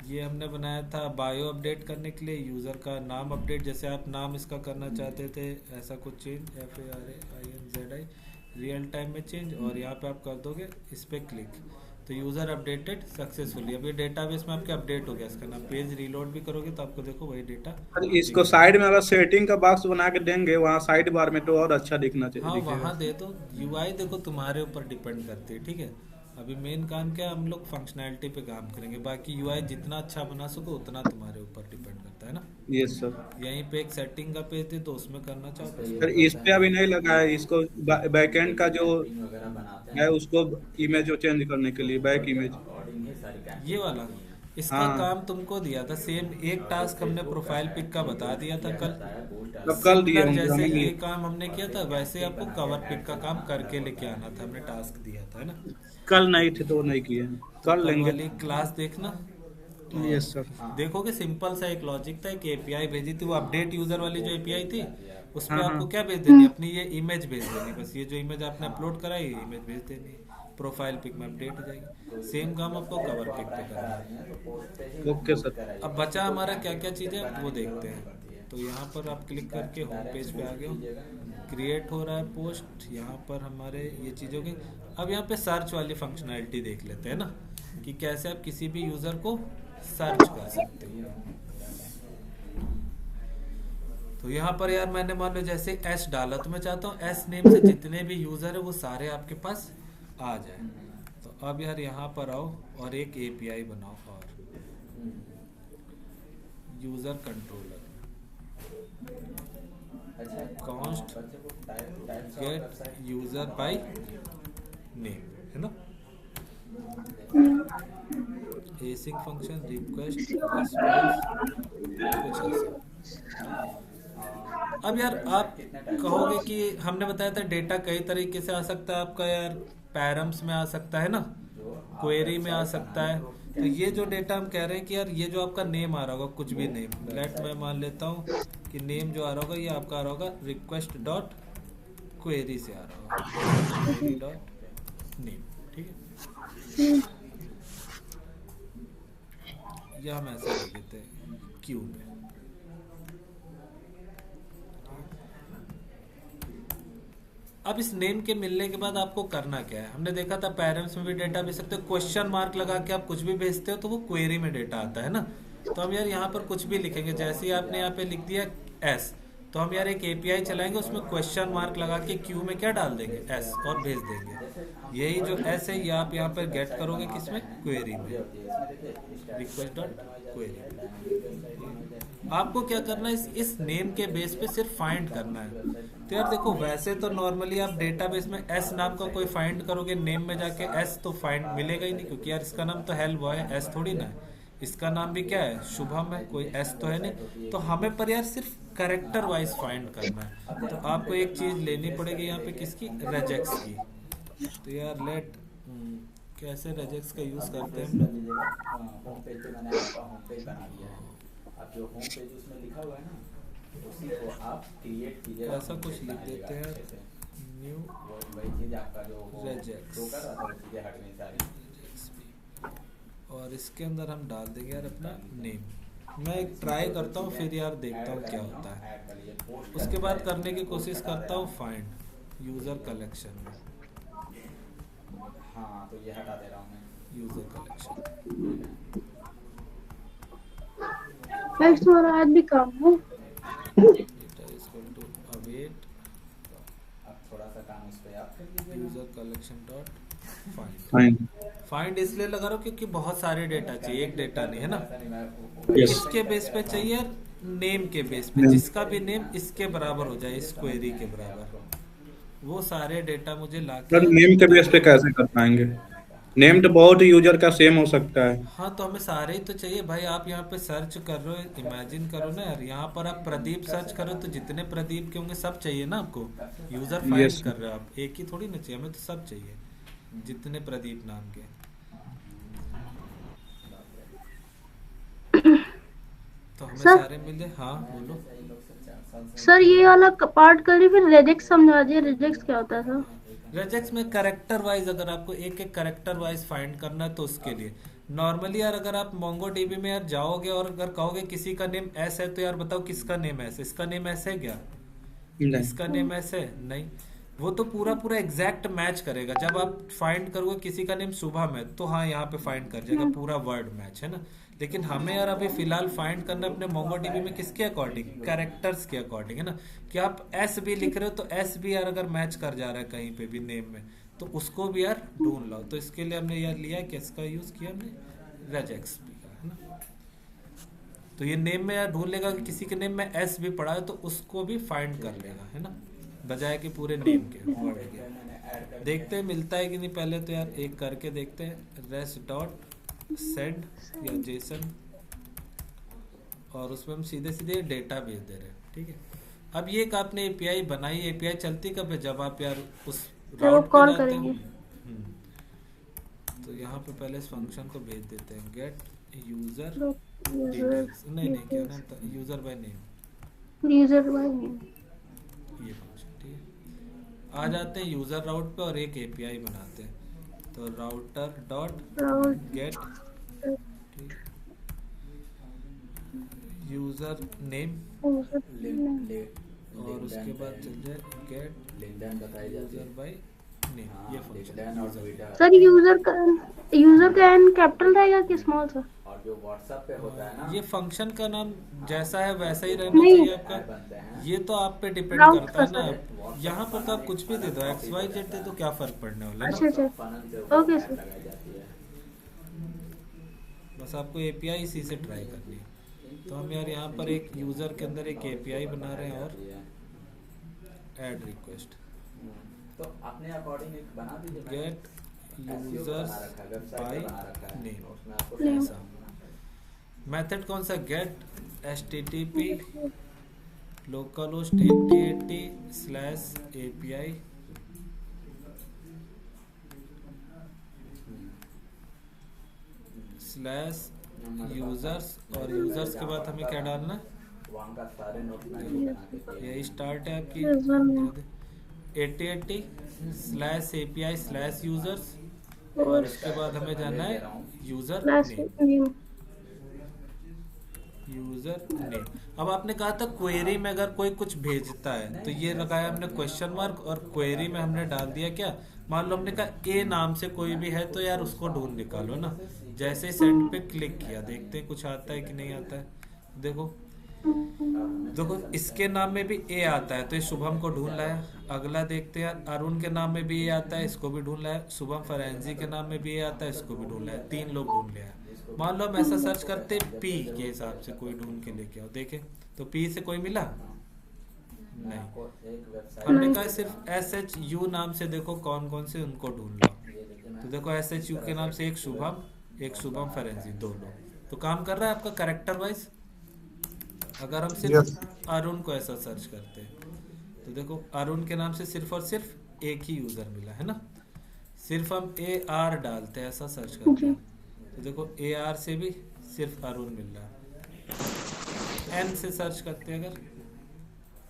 ये हमने बनाया था, बायो अपडेट करने के लिए, यूजर का नाम अपडेट, जैसे आप नाम इसका करना चाहते थे ऐसा कुछ चेंज, FARAINZI रियल टाइम में चेंज, और यहाँ पे आप कर दोगे इस पे क्लिक, तो यूजर अपडेटेड सक्सेसफुली। अब ये डेटाबेस में आपके अपडेट हो गया इसका नाम। पेज रीलोड भी करोगे तो आपको देखो वही डेटा। इसको साइड में अगर सेटिंग का बॉक्स बना के देंगे वहाँ साइड बार में तो और अच्छा दिखना चाहिए। हाँ वहाँ दे दो, यूआई देखो तुम्हारे ऊपर डिपेंड करती है, ठीक है। अभी मेन काम क्या है, हम लोग फंक्शनैलिटी पे काम करेंगे, बाकी यूआई जितना अच्छा बना सको उतना तुम्हारे ऊपर डिपेंड करता है ना। Yes sir. यहीं पे एक सेटिंग का पेज दे तो उसमें करना चाहो तो सर इस पे अभी नहीं लगा है, इसको बैकएंड का जो है उसको इमेज जो चेंज करने के लिए बैक इमेज ये वाला इसका काम तुमको दिया था सेम, एक टास्क हमने प्रोफाइल पिक का बता दिया था कल दिया। जैसे ये काम हमने किया था वैसे आपको कवर पिक का काम करके लेके आना था, हमने टास्क दिया था, है ना। कल नहीं थे तो नहीं किए, कल लेंगे। वाली क्लास देखना। Yes sir. देखोगे सिंपल सा एक लॉजिक था, एक एपीआई भेजी थी, वो अपडेट यूजर वाली जो एपीआई थी उसमें आपको क्या भेज देनी, अपनी ये इमेज भेज देनी, बस ये जो इमेज आपने अपलोड करा ये इमेज भेज देनी, प्रोफाइल पिक में अपडेट हो जाएगी। सेम काम आपको कवर पिक पे करना है। Okay sir. अब बचा हमारा क्या क्या चीज़ है वो देखते हैं। तो यहाँ पर आप क्लिक करके होम पेज पे आ गए हो, क्रिएट हो रहा है पोस्ट, यहाँ पर हमारे ये चीज़ों की। अब यहाँ पे सर्च वाली फंक्शनैलिटी देख लेते हैं ना, कि कैसे आप किसी भी यूज़र को सर्च कर सकते हो। तो तो यहाँ पर यार मैंने मान लो जैसे एस डाला, तो मैं चाहता हूँ एस नेम से जितने भी यूजर है वो सारे आपके पास आ जाए। तो अब यार यहाँ पर आओ और एक एपीआई बनाओ और user controller const gate user by name, है ना, एसिंक फंक्शन रिक्वेस्ट रिस्पॉन्स कुछ ऐसा। अब यार आप कहोगे कि हमने बताया था डेटा कई तरीके से आ सकता है आपका यार, पैरम्स में आ सकता है ना, क्वेरी में आ सकता है। तो ये जो डेटा हम कह रहे हैं कि यार ये जो आपका नेम आ रहा होगा, कुछ भी नेम, लेट मैं मान लेता हूँ कि नेम जो आ रहा होगा ये आपका आ रहा होगा रिक्वेस्ट डॉट क्वेरी से आ रहा होगा, क्वेरी डॉट नेम, ठीक है। या हम ऐसा लिख देते हैं क्यू में। अब इस नेम के मिलने के बाद आपको करना क्या है, हमने देखा था पैरम्स में भी डेटा भेज सकते हो, क्वेश्चन मार्क लगा के आप कुछ भी भेजते हो तो वो क्वेरी में डेटा आता है ना। तो हम यार यहाँ पर कुछ भी लिखेंगे, जैसे ही आपने यहाँ पे लिख दिया एस, तो हम यार एक एपीआई चलाएंगे, उसमें क्वेश्चन मार्क लगा के क्यू में क्या डाल देंगे, एस, और भेज देंगे। यही जो एस है ये आप यहाँ पर गेट करोगे किसमें, क्वेरी में, रिक्वेस्ट डॉट क्वेरी। आपको क्या करना है, इस नेम के बेस पे सिर्फ फाइंड करना है। तो यार देखो वैसे तो नॉर्मली आप डेटाबेस में एस नाम का कोई फाइंड करोगे, नेम में जाके एस तो फाइंड मिलेगा ही नहीं, क्योंकि यार इसका नाम तो हेल्प बॉय है, एस थोड़ी ना है। इसका नाम भी क्या है, शुभम है, कोई एस तो है नहीं। तो हमें पर यार सिर्फ कैरेक्टर वाइज फाइंड करना है। तो आपको एक चीज लेनी पड़ेगी यहाँ पे, किसकी, रेजेक्स की। तो यार लेट कैसे रेजेक्स का यूज करते हैं हम लोग, होम पेज पे मैंने आपका होम पेज बना दिया है। अब जो होम पेज उसमें लिखा हुआ है ना, उसी को आप क्रिएट कीजिए, ऐसा कुछ लिख देते हैं, न्यू वही चीज आपका जो रेजेक्स, शो कर रहा था वो चीजें हट गई सारी। और इसके अंदर हम डाल देंगे यार अपना नेम। मैं एक ट्राई करता हूँ, फिर यार देखता हूँ क्या होता है। उसके बाद करने की कोशिश करता हूँ फाइंड यूजर कलेक्शन में। हाँ तो ये हटा दे रहा हूँ मैं, यूजर कलेक्शन। तुम्हारा आज भी काम है। Data is equal to await, अब थोड़ा सा काम उस पे आप कर लीजिए। User collection dot find. Find find इसलिए लगा रहा हूँ क्योंकि बहुत सारे डेटा चाहिए, एक डेटा नहीं है ना। Yes. इसके बेस पे चाहिए, नेम के बेस पे, जिसका भी नेम इसके बराबर हो जाए, इस क्वेरी के बराबर, वो सारे डेटा मुझे ला के। सर नेम के बेस पे कैसे कर पाएंगे, नेम तो बहुत यूजर का सेम हो सकता है। हाँ तो हमें सारे ही तो चाहिए भाई। आप यहाँ पे सर्च कर रहे हो, इमेजिन करो ना यार, यहाँ पर आप प्रदीप सर्च करो तो जितने प्रदीप के होंगे सब चाहिए ना आपको। User find Yes. कर रहे हो आप, एक ही थोड़ी ना चाहिए, हमें तो सब चाहिए जितने प्रदीप नाम के। तो हमें सर? सारे मिल जाए। हाँ बोलो। सर ये वाला पार्ट करिए, फिर रेजेक्स समझा दिए, रेजेक्स क्या होता है सर? रेजेक्स में कैरेक्टर वाइज, अगर आपको एक एक कैरेक्टर वाइज फाइंड करना है तो उसके लिए नॉर्मली यार अगर आप मोंगोडीबी में यार जाओगे और अगर कहोगे किसी का नेम एस है, तो यार बताओ किसका नेम एस, इसका नेम एस है क्या, नहीं। इसका नेम एस है नहीं। वो तो पूरा पूरा एग्जैक्ट मैच करेगा। जब आप फाइंड करोगे किसी का नेम शुभम है तो हाँ यहाँ पे फाइंड कर जाएगा, पूरा वर्ड मैच है ना। लेकिन हमें यार अभी फिलहाल फाइंड करना अपने मोंगोडीबी में किसके अकॉर्डिंग, कैरेक्टर्स के अकॉर्डिंग, है ना। कि आप एस भी लिख रहे हो तो एस भी यार अगर मैच कर जा रहा है कहीं पे भी नेम में, तो उसको भी यार ढूंढ लो। तो इसके लिए हमने यार लिया कि इसका यूज किया हमने रेजेक्स भी का, है ना। तो ये नेम में यार ढूंढ लेगा कि किसी के नेम में एस भी पड़ा है तो उसको भी फाइंड कर लेगा, है ना, बजाय कि पूरे नेम के वर्ड के। देखते हैं मिलता है कि नहीं। पहले तो यार एक करके देखते हैं, रेस डॉट सेंड या जेसन, और उसमें हम सीधे सीधे डेटा भेज दे रहे हैं, ठीक है। अब ये एक आपने एपीआई बनाई, एपीआई चलती कब है, जब आप यार उस राउट कॉल पे जाते करेंगे। हो। तो यहाँ पे पहले इस फंक्शन को भेज देते हैं, गेट यूजर डिटेल्स, नहीं क्या नाम था, user by name, user by name, ये फंक्शन, ठीक है। आ जाते हैं यूजर राउट पे और एक एपीआई बनाते हैं। तो router dot gate user name, और उसके बाद चल जाए गेट यूजर बाय नेम, ये फंक्शन। सर यूजर का एन कैपिटल रहेगा कि स्मॉल सर? और जो व्हाट्सएप पे होता है ना, ये फंक्शन का नाम जैसा है वैसा ही रहना नहीं। चाहिए ऐड आपका। बनते हैं। ये तो आप पे डिपेंड राउट करता है का ना। सर। यहाँ पर तो आप कुछ भी दे दो, XYZ दे दो, क्या फर्क पड़ने वाला है अच्छा ना। अच्छा फनल के ओके ऊपर सर। ऐड लगाई जाती है। बस आपको API इसी से ट्राई करनी है। तो हम यार यहाँ पर एक यूजर के अंदर एक API बना रहे हैं और ऐड रिक्वेस्ट तो अपने अकॉर्डिंग एक बना दीजिए। गेट SEO यूजर्स बना रखा है, वेबसाइट बाय बना रखा है, नेम। उसमें आपको नहीं। ऐसा मेथड कौन सा, get HTTP localhost 8080/API /users और यूजर्स के बाद हमें क्या डालना, वहाँ का सारे नोट्स मैंने बना के दिए। यही स्टार्ट है आपकी User name। 8080/API/users और उसके बाद हमें जाना है user class name. User name. अब आपने कहा था क्वेरी में अगर कोई कुछ भेजता है तो ये लगाया हमने क्वेश्चन मार्क, और क्वेरी में हमने डाल दिया क्या, मान लो हमने कहा ए नाम से कोई भी है तो यार उसको ढूंढ निकालो ना। जैसे सेंड पे क्लिक किया, देखते हैं कुछ आता है कि नहीं आता है। देखो देखो इसके नाम में भी ए आता है तो ये शुभम को ढूंढ लाया। अगला देखते हैं, अरुण के नाम में भी ए आता है, इसको भी ढूंढ लाया। शुभम फरेंजी के नाम में भी ए आता है, इसको भी ढूंढ लाया। 3 लोग ढूंढ लिया। मान लो हम ऐसा सर्च करते पी के हिसाब से कोई ढूंढ के लेके आओ, देखे तो पी से कोई मिला नहीं। आपको एक वेबसाइट हमने कहा सिर्फ SHU नाम से देखो कौन कौन से उनको ढूंढ लो। तो देखो SHU के नाम से एक शुभम फरेंजी, 2 लोग। तो काम कर रहा है आपका कैरेक्टर वाइज। अगर हम सिर्फ अरुण को ऐसा सर्च करते हैं तो देखो अरुण के नाम से सिर्फ और सिर्फ एक ही यूजर मिला है ना। सिर्फ हम AR डालते हैं, ऐसा सर्च करते हैं तो देखो AR से भी सिर्फ अरुण मिल रहा है। N से सर्च करते हैं अगर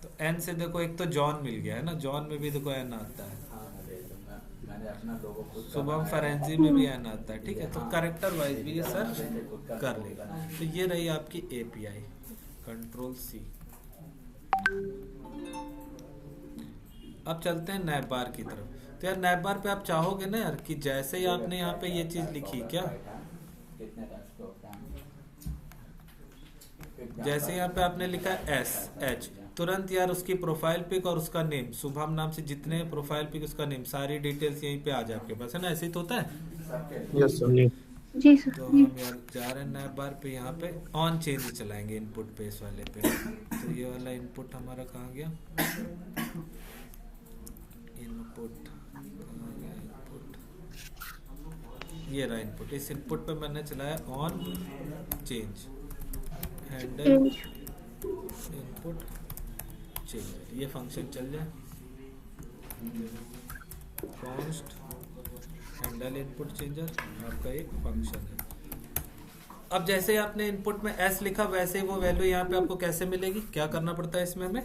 तो N से देखो एक तो जॉन मिल गया है ना, जॉन में भी देखो N आता है। हाँ, मैं भेज दूंगा। मैंने अपना लोगो खुद का शुभम बनाया। फरेंजी में भी N आता है, ठीक है। तो कैरेक्टर वाइज भी ये सर्च कर लेगा। तो ये रही आपकी API। Ctrl+C। अब चलते हैं नैप बार की तरफ। तो यार नैप बार पे आप चाहोगे ना यार कि जैसे ही आपने यहाँ पे ये चीज लिखी क्या, कितने टाइम्स को जैसे यहाँ पे आपने लिखा SH, तुरंत यार उसकी प्रोफाइल पिक और उसका नेम, शुभम नाम से जितने प्रोफाइल पिक उसका नेम, सारी डिटेल्स यहीं पे आ जाए आपके पास, है ना। ऐसे ही तो होता है। Yes sir. जी सर। तो हम यार जा रहे हैं नैप बार पे, यहाँ पे ऑन चेंज चलाएंगे इनपुट पे, इस वाले पे। तो ये वाला इनपुट हमारा कहाँ गया, इनपुट ये रहा इनपुट। इस इनपुट पे मैंने चलाया on change handle input change, ये फंक्शन चल जाए। कॉन्स्ट हैंडल इनपुट चेंजर आपका एक फंक्शन है। अब जैसे आपने इनपुट में S लिखा वैसे वो वैल्यू यहाँ पे आपको कैसे मिलेगी, क्या करना पड़ता है इसमें हमें,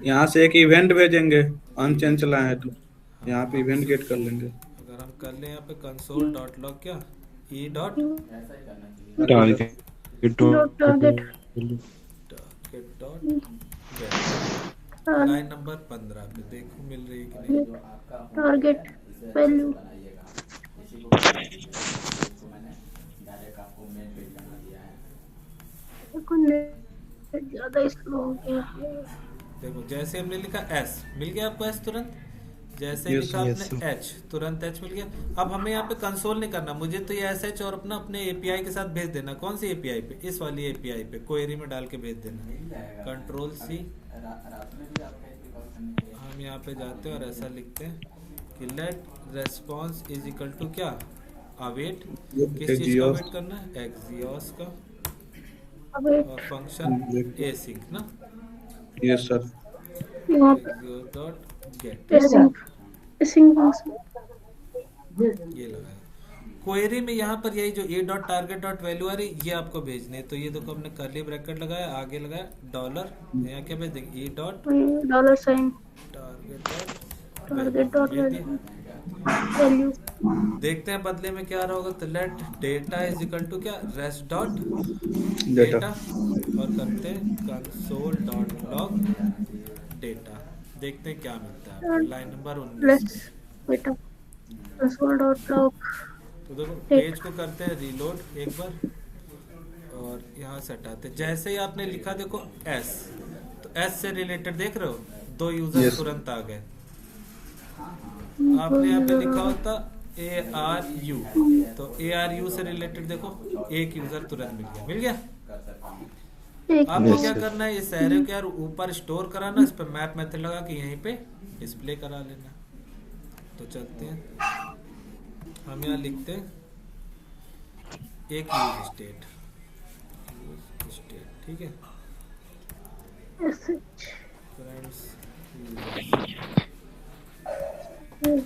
यहाँ से एक इवेंट भेजेंगे, अनचेंज चला है तो यहाँ पे इवेंट गेट कर लेंगे। अगर हम कर लें यहाँ पे console.log क्या e डॉट ऐसा ही करना चाहिए। Target target dot get line number 15 पे देखो मिल रही है कि नहीं। जो आपका home टारगेट है, इसे वैल्यू बनाइएगा। इसी को मैंने डायरेक्ट आपको मेन पेज बना दिया है। ज्यादा स्लो हो गया। देखो जैसे हमने लिखा S मिल गया आपको S तुरंत, जैसे Yes, लिखा yes, आपने H तुरंत H मिल गया। अब हमें यहाँ पे कंसोल नहीं करना, मुझे तो ये SH और अपना अपने API के साथ भेज देना। कौन सी API पे, इस वाली API पे क्वेरी में डाल के भेज देना। Ctrl+C रात में भी आपका एक कॉल करने के लिए हम यहाँ पे जाते हैं और ऐसा लिखते हैं कि let response is equal to क्या, अवेट, किस चीज का Axios। वेट करना है, Axios का, अब और फंक्शन async ना, यस सर। यहाँ पे Axios.get सिंग फंक्शन ये लगाया। क्वेरी में यहाँ पर यही जो a.target.value आ रही ये आपको भेजनी है। तो ये देखो हमने कर्ली ब्रैकेट लगाया, आगे लगाया डॉलर, यहाँ क्या भेज देंगे $, e.target.value वैल्यू देखते हैं बदले में क्या आ रहा होगा। तो let data is equal to क्या, रेस्ट डॉट डेटा डेटा और करते हैं console.log डेटा, देखते हैं क्या मिलता है। लाइन नंबर 19 प्लस बेटा console.log तो देखो पेज को करते हैं रीलोड एक बार और यहाँ से हटाते हैं। जैसे ही आपने लिखा देखो एस, तो एस से रिलेटेड देख रहे हो 2 यूजर तुरंत आ गए। आपने यहाँ पे लिखा होता ARU, तो ARU से रिलेटेड देखो एक यूजर तुरंत मिल गया। आपको क्या करना है, इस एरे को यार ऊपर स्टोर कराना, इस पर मैप मेथड लगा के यहीं पे डिस्प्ले करा लेना। तो चलते हैं, हम यहाँ लिखते हैं एक यूज स्टेट, ठीक है फ्रेंड्स,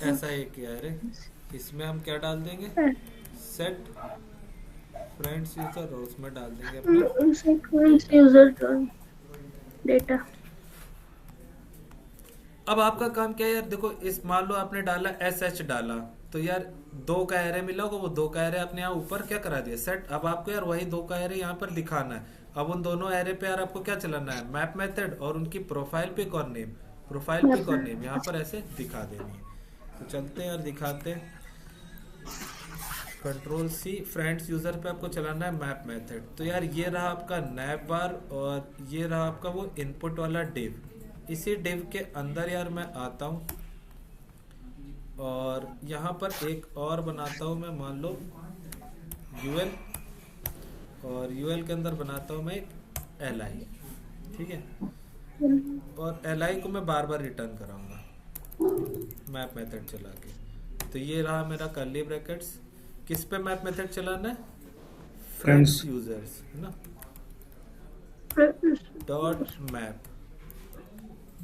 ऐसा एक एरे, इसमें हम क्या डाल देंगे, सेट फ्रेंड्स यूजर, और उसमें डाल देंगे अपना यूजर डेटा। अब आपका काम क्या है यार, देखो इस मान लो आपने डाला SH डाला, तो यार 2 का एरे मिला होगा, वो 2 का एरे आपने यहाँ ऊपर क्या करा दिया सेट। अब आपको यार वही 2 का एरे यहाँ पर दिखाना है। अब उन दोनों एरे पे यार आपको क्या चलाना है, मैप मेथड और उनकी प्रोफाइल पिक और नेम, प्रोफाइल पिक और नेम यहाँ पर ऐसे दिखा देनी है। तो चलते हैं यार दिखाते हैं, Ctrl+C फ्रेंड्स यूजर पे आपको चलाना है मैप मेथड। तो यार ये रहा आपका नैप बार और ये रहा आपका वो इनपुट वाला डिव। इसी डिव के अंदर यार मैं आता हूँ और यहाँ पर एक और बनाता हूँ मैं, मान लो UL, और UL के अंदर बनाता हूँ मैं एक LI, ठीक है, और LI को मैं बार बार रिटर्न कराऊंगा मैप मेथड चला के। तो ये रहा मेरा कर्ली ब्रैकेट्स। किस पे मैप मेथड चलाना है, फ्रेंड्स यूजर्स है ना, डॉट मैप।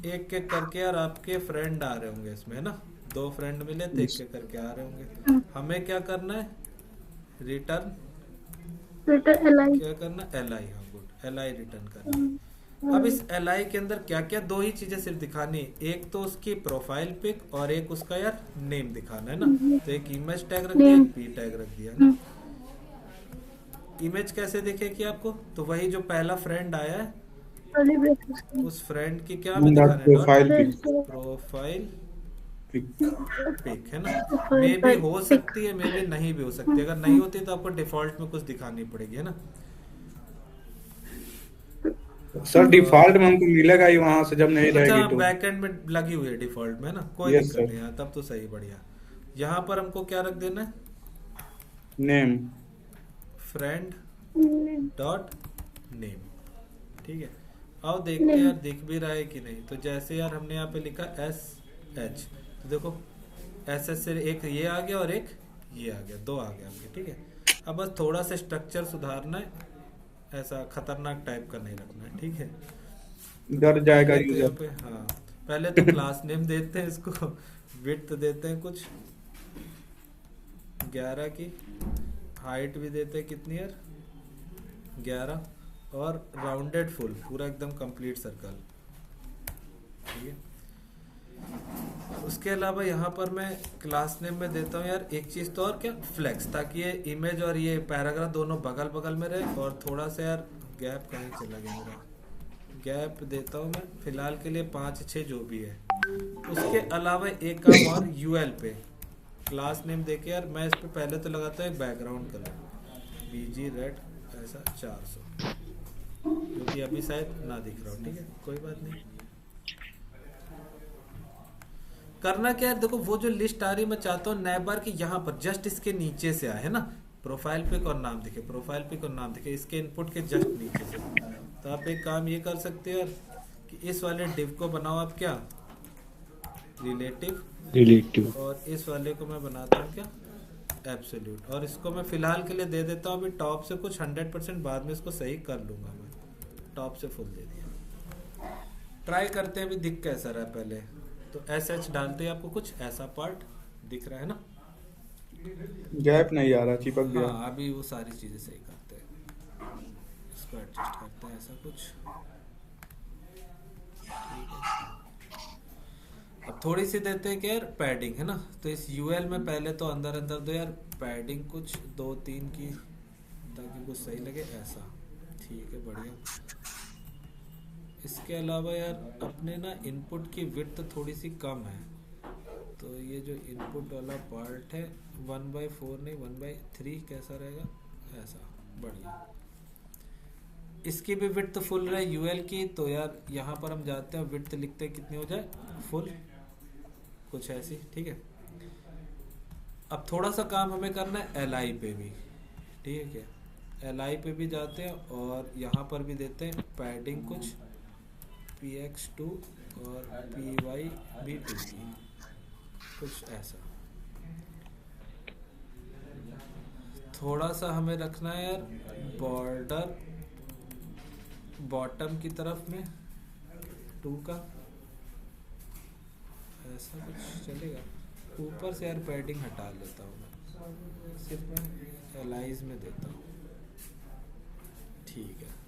एक एक करके यार आपके फ्रेंड आ रहे होंगे इसमें है ना, 2 फ्रेंड मिले तो एक एक करके आ रहे होंगे। हमें क्या करना है, रिटर्न क्या करना, LI, हाँ गुड, LI रिटर्न करना है। अब इस LI के अंदर क्या क्या 2 ही चीजें सिर्फ दिखानी है, एक तो उसकी प्रोफाइल पिक और एक उसका यार नेम दिखाना है ना। तो एक इमेज टैग रख दिया, एक P टैग रख दिया ना। इमेज कैसे दिखेगी आपको, तो वही जो पहला फ्रेंड आया है उस फ्रेंड की क्या हमें दिखाना है, प्रोफाइल पिक है ना। मे भी हो सकती है, मे भी नहीं भी हो सकती। अगर नहीं होती तो आपको डिफॉल्ट में कुछ दिखानी पड़ेगी है ना। सर डिफॉल्ट में हमको मिलेगा ही वहां से जब नहीं रहेगी तो। बैकएंड में लगी हुई है डिफॉल्ट में ना, कोई दिक्कत नहीं है, तब तो सही बढ़िया। यहाँ पर हमको क्या रख देना है, नेम फ्रेंड डॉट नेम, ठीक है। आओ देखते हैं यार दिख भी रहा है कि नहीं। तो जैसे यार हमने यहाँ पे लिखा SH, तो देखो SS से एक ये आ गया और एक ये आ गया, 2 आ गया आपके, ठीक है। अब बस थोड़ा सा स्ट्रक्चर सुधारना है, ऐसा खतरनाक टाइप का नहीं रखना है, ठीक है, डर जाएगा तो यूजर पे हाँ पहले तो क्लास नेम देते हैं, इसको विड्थ देते हैं कुछ 11 की, हाइट भी देते हैं कितनी यार 11, और राउंडेड फुल पूरा एकदम कंप्लीट सर्कल, ठीक है। उसके अलावा यहाँ पर मैं क्लास नेम में देता हूँ यार एक चीज तो और क्या, फ्लेक्स, ताकि ये इमेज और ये पैराग्राफ दोनों बगल बगल में रहे। और थोड़ा सा यार गैप कहीं चला गया मेरा, गैप देता हूँ मैं फिलहाल के लिए 5-6 जो भी है। उसके अलावा एक काम और, UL पे क्लास नेम देके यार मैं इस पे पहले तो लगाता हूँ एक बैकग्राउंड कलर BG रेड ऐसा 400, जो कि अभी शायद ना दिख रहा हो, ठीक है कोई बात नहीं। करना क्या है, देखो वो जो लिस्ट आ रही मैं चाहता हूँ नैप बार की यहाँ पर जस्ट इसके नीचे से आए है ना, प्रोफाइल पिक और नाम दिखे, प्रोफाइल पिक और नाम दिखे इसके इनपुट के जस्ट नीचे से। तो आप एक काम ये कर सकते हो यार कि इस वाले डिव को बनाओ आप क्या, रिलेटिव, और इस वाले को मैं बनाता हूँ क्या, एब्सोल्यूट। और इसको मैं फिलहाल के लिए दे देता हूँ अभी टॉप से कुछ 100%, बाद में इसको सही कर लूंगा मैं। टॉप से फुल दे दिया, ट्राई करते हैं अभी दिख कैसा रहा पहले। तो SH डालते हैं आपको कुछ ऐसा पार्ट दिख रहा है ना, गैप नहीं आ रहा, चिपक गया। हाँ अभी वो सारी चीजें सही करते हैं, इसको एडजस्ट करते हैं ऐसा कुछ, अब थोड़ी सी देते हैं कि यार पैडिंग है ना। तो इस UL में पहले तो अंदर अंदर दो यार पैडिंग कुछ 2-3 की, ताकि कुछ सही लगे ऐसा, ठीक है बढ़िया। इसके अलावा यार अपने ना इनपुट की विड्थ थोड़ी सी कम है, तो ये जो इनपुट वाला पार्ट है 1/4 नहीं 1/3 कैसा रहेगा, ऐसा बढ़िया। इसकी भी विड्थ फुल रहे यूएल की, तो यार यहाँ पर हम जाते हैं विड्थ लिखते हैं कितनी हो जाए फुल, कुछ ऐसी, ठीक है। अब थोड़ा सा काम हमें करना है एलआई पे भी, ठीक है क्या, एलआई पे भी जाते हैं और यहाँ पर भी देते हैं पैडिंग कुछ px2 और py2 की, कुछ ऐसा। थोड़ा सा हमें रखना है यार बॉर्डर बॉटम की तरफ में 2 का, ऐसा कुछ चलेगा। ऊपर से यार पैडिंग हटा लेता हूँ मैं, सिर्फ मैं एलाइज में देता हूँ, ठीक है।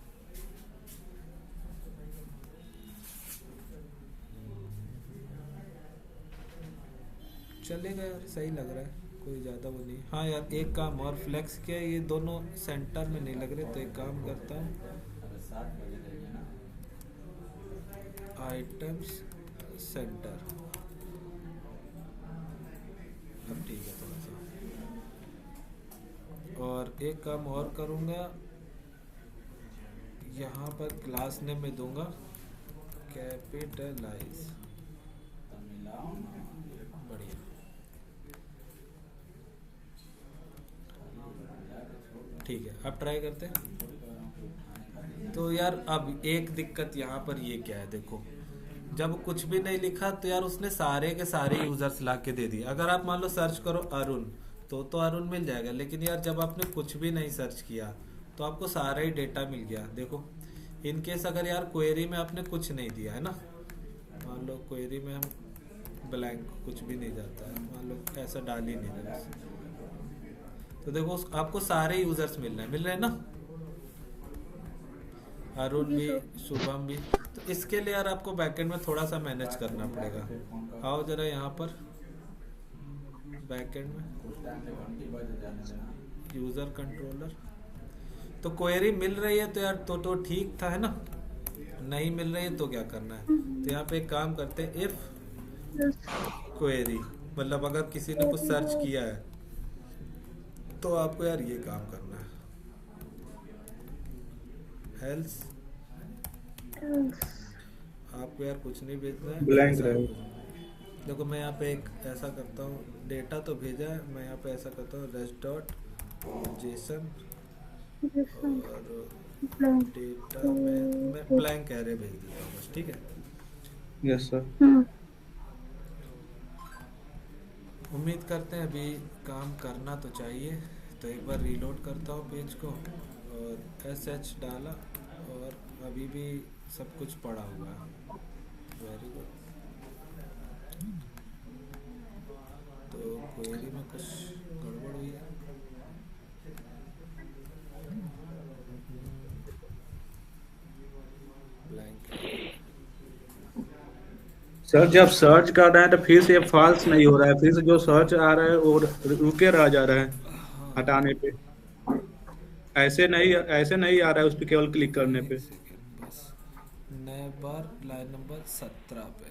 चलेगा यार, सही लग रहा है, कोई ज़्यादा वो नहीं। हाँ यार एक काम और, फ्लेक्स के ये दोनों सेंटर में नहीं लग रहे, तो एक काम करता हूँ आइटम्स सेंटर, अब ठीक है थोड़ा सा। और एक काम और करूँगा, यहाँ पर क्लास नेम में दूंगा कैपिटलाइज, बढ़िया। ठीक है, अब ट्राई करते हैं। तो यार अब एक दिक्कत यहाँ पर ये क्या है, देखो जब कुछ भी नहीं लिखा तो यार उसने सारे के सारे यूजर्स ला के दे दिए। अगर आप मान लो सर्च करो अरुण तो अरुण मिल जाएगा, लेकिन यार जब आपने कुछ भी नहीं सर्च किया तो आपको सारा ही डेटा मिल गया। देखो इनकेस अगर यार क्वेरी में आपने कुछ नहीं दिया है ना, मान लो क्वेरी में हम ब्लैंक कुछ भी नहीं जाता है, मान लो ऐसा डाल ही नहीं रहा, तो देखो आपको सारे यूजर्स मिल रहे हैं ना, अरुण भी शुभम भी। तो इसके लिए यार आपको बैकएंड में थोड़ा सा मैनेज करना पड़ेगा। आओ जरा यहाँ पर बैकएंड में यूजर कंट्रोलर, तो क्वेरी मिल रही है तो यार तो ठीक था है ना, नहीं मिल रही है तो क्या करना है, तो यहाँ पे एक काम करते हैं इफ क्वेरी, मतलब अगर किसी ने कुछ सर्च किया है तो आपको यार ये काम करना है, हेल्स आपको यार कुछ नहीं भेजना है, ब्लैंक रहे। देखो मैं यहाँ पे एक ऐसा करता हूँ, डेटा तो भेजा है, मैं यहाँ पे ऐसा करता हूँ रेस्ट डॉट जेसन और डेटा मैं ब्लैंक एरे भेज देता हूँ बस, ठीक है। Yes sir. उम्मीद करते हैं अभी काम करना तो चाहिए, तो एक बार रीलोड करता हूँ पेज को और SH डाला और अभी भी सब कुछ पड़ा हुआ है, वेरी गुड। तो क्वेरी में कुछ गड़बड़ हुई है, सर जब सर्च कर रहे हैं तो फिर से फॉल्स नहीं हो रहा है, फिर से जो सर्च आ रहा है वो रुके रह जा रहा है हटाने पे, ऐसे नहीं आ रहा है उस पर केवल क्लिक करने पे। बस नए बार लाइन नंबर 17 पे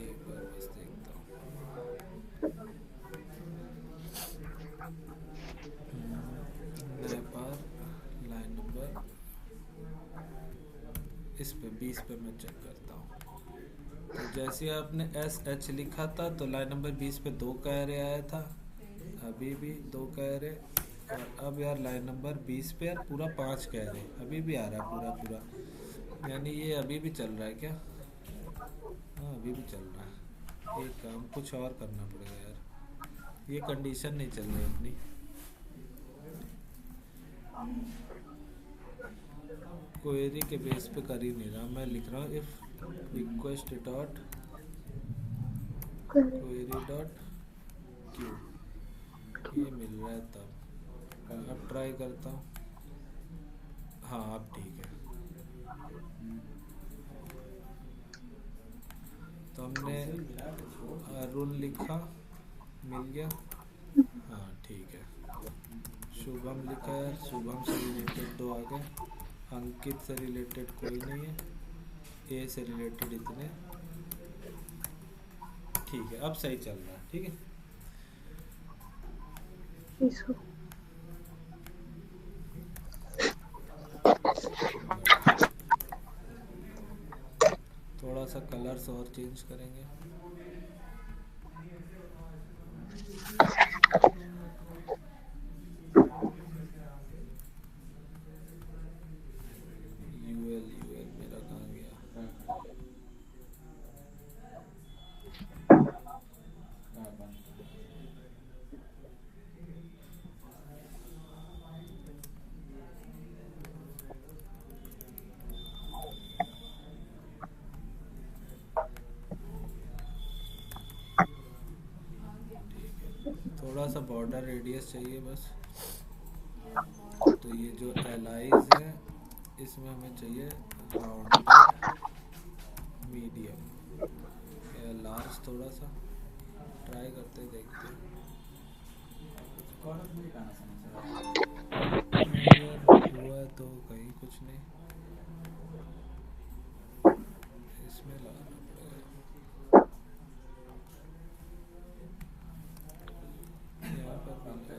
एक बार बस देखता हूँ, नए बार लाइन नंबर इस पे 20 पे मैं चेक करता हूँ। तो जैसे आपने SH लिखा था तो लाइन नंबर 20 पे 2 का एरे आया था, अभी भी 2 का एरे, और अब यार लाइन नंबर 20 पे यार पूरा 5 का एरे अभी भी आ रहा है पूरा, यानी ये अभी भी चल रहा है क्या? हाँ अभी भी चल रहा है। एक काम कुछ और करना पड़ेगा यार, ये कंडीशन नहीं चल रही अपनी। क्वेरी के बेस पे कर ही नहीं रहा, मैं लिख रहा हूँ if request dot query dot Q, ये मिल रहा है तब। अब ट्राई करता हूँ, हाँ अब ठीक है। तो हमने अरुण लिखा, मिल गया, हाँ ठीक है। शुभम लिखा है, शुभम से रिलेटेड 2 आ गए, अंकित से रिलेटेड कोई नहीं है, ए से रिलेटेड इतने, ठीक है, अब सही चल रहा है। ठीक है, इसको थोड़ा सा कलर्स और चेंज करेंगे। यूएल यूएल मेरा कहाँ गया? थोड़ा सा बॉर्डर रेडियस चाहिए बस। तो ये जो एलाइज है इसमें हमें चाहिए राउंडेड मीडियम या लार्ज, थोड़ा सा ट्राई करते देखते हैं। हुआ है तो कहीं कुछ नहीं, इसमें लगाना पड़ेगा। यहाँ पर मिल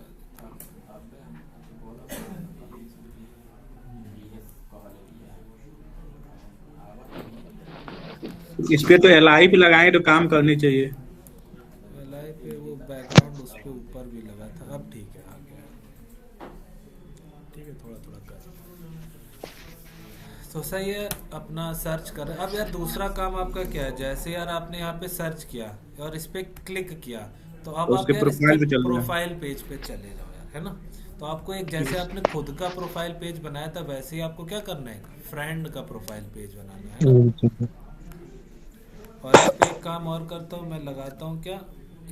इस पे तो LI भी लगाएंगे तो काम करनी चाहिए। एलाई पे वो बैकग्राउंड उस पे ऊपर भी लगा था। अब ठीक है, आ गया। ठीक है, थोड़ा थोड़ा कर तो सही है। अपना सर्च कर रहे। अब यार दूसरा काम आपका क्या है? जैसे यार आपने यहाँ पे सर्च किया और इस पे क्लिक किया तो अब तो आप उसके यार प्रोफाइल पे इसके चल रहा है। प्रोफाइल पेज पे चले जाओ यार, है ना। तो आपको एक, जैसे आपने खुद का प्रोफाइल पेज बनाया था वैसे ही आपको क्या करना है, फ्रेंड का प्रोफाइल पेज बनाना है ना। और इस पे एक काम और करता हूँ, मैं लगाता हूँ क्या,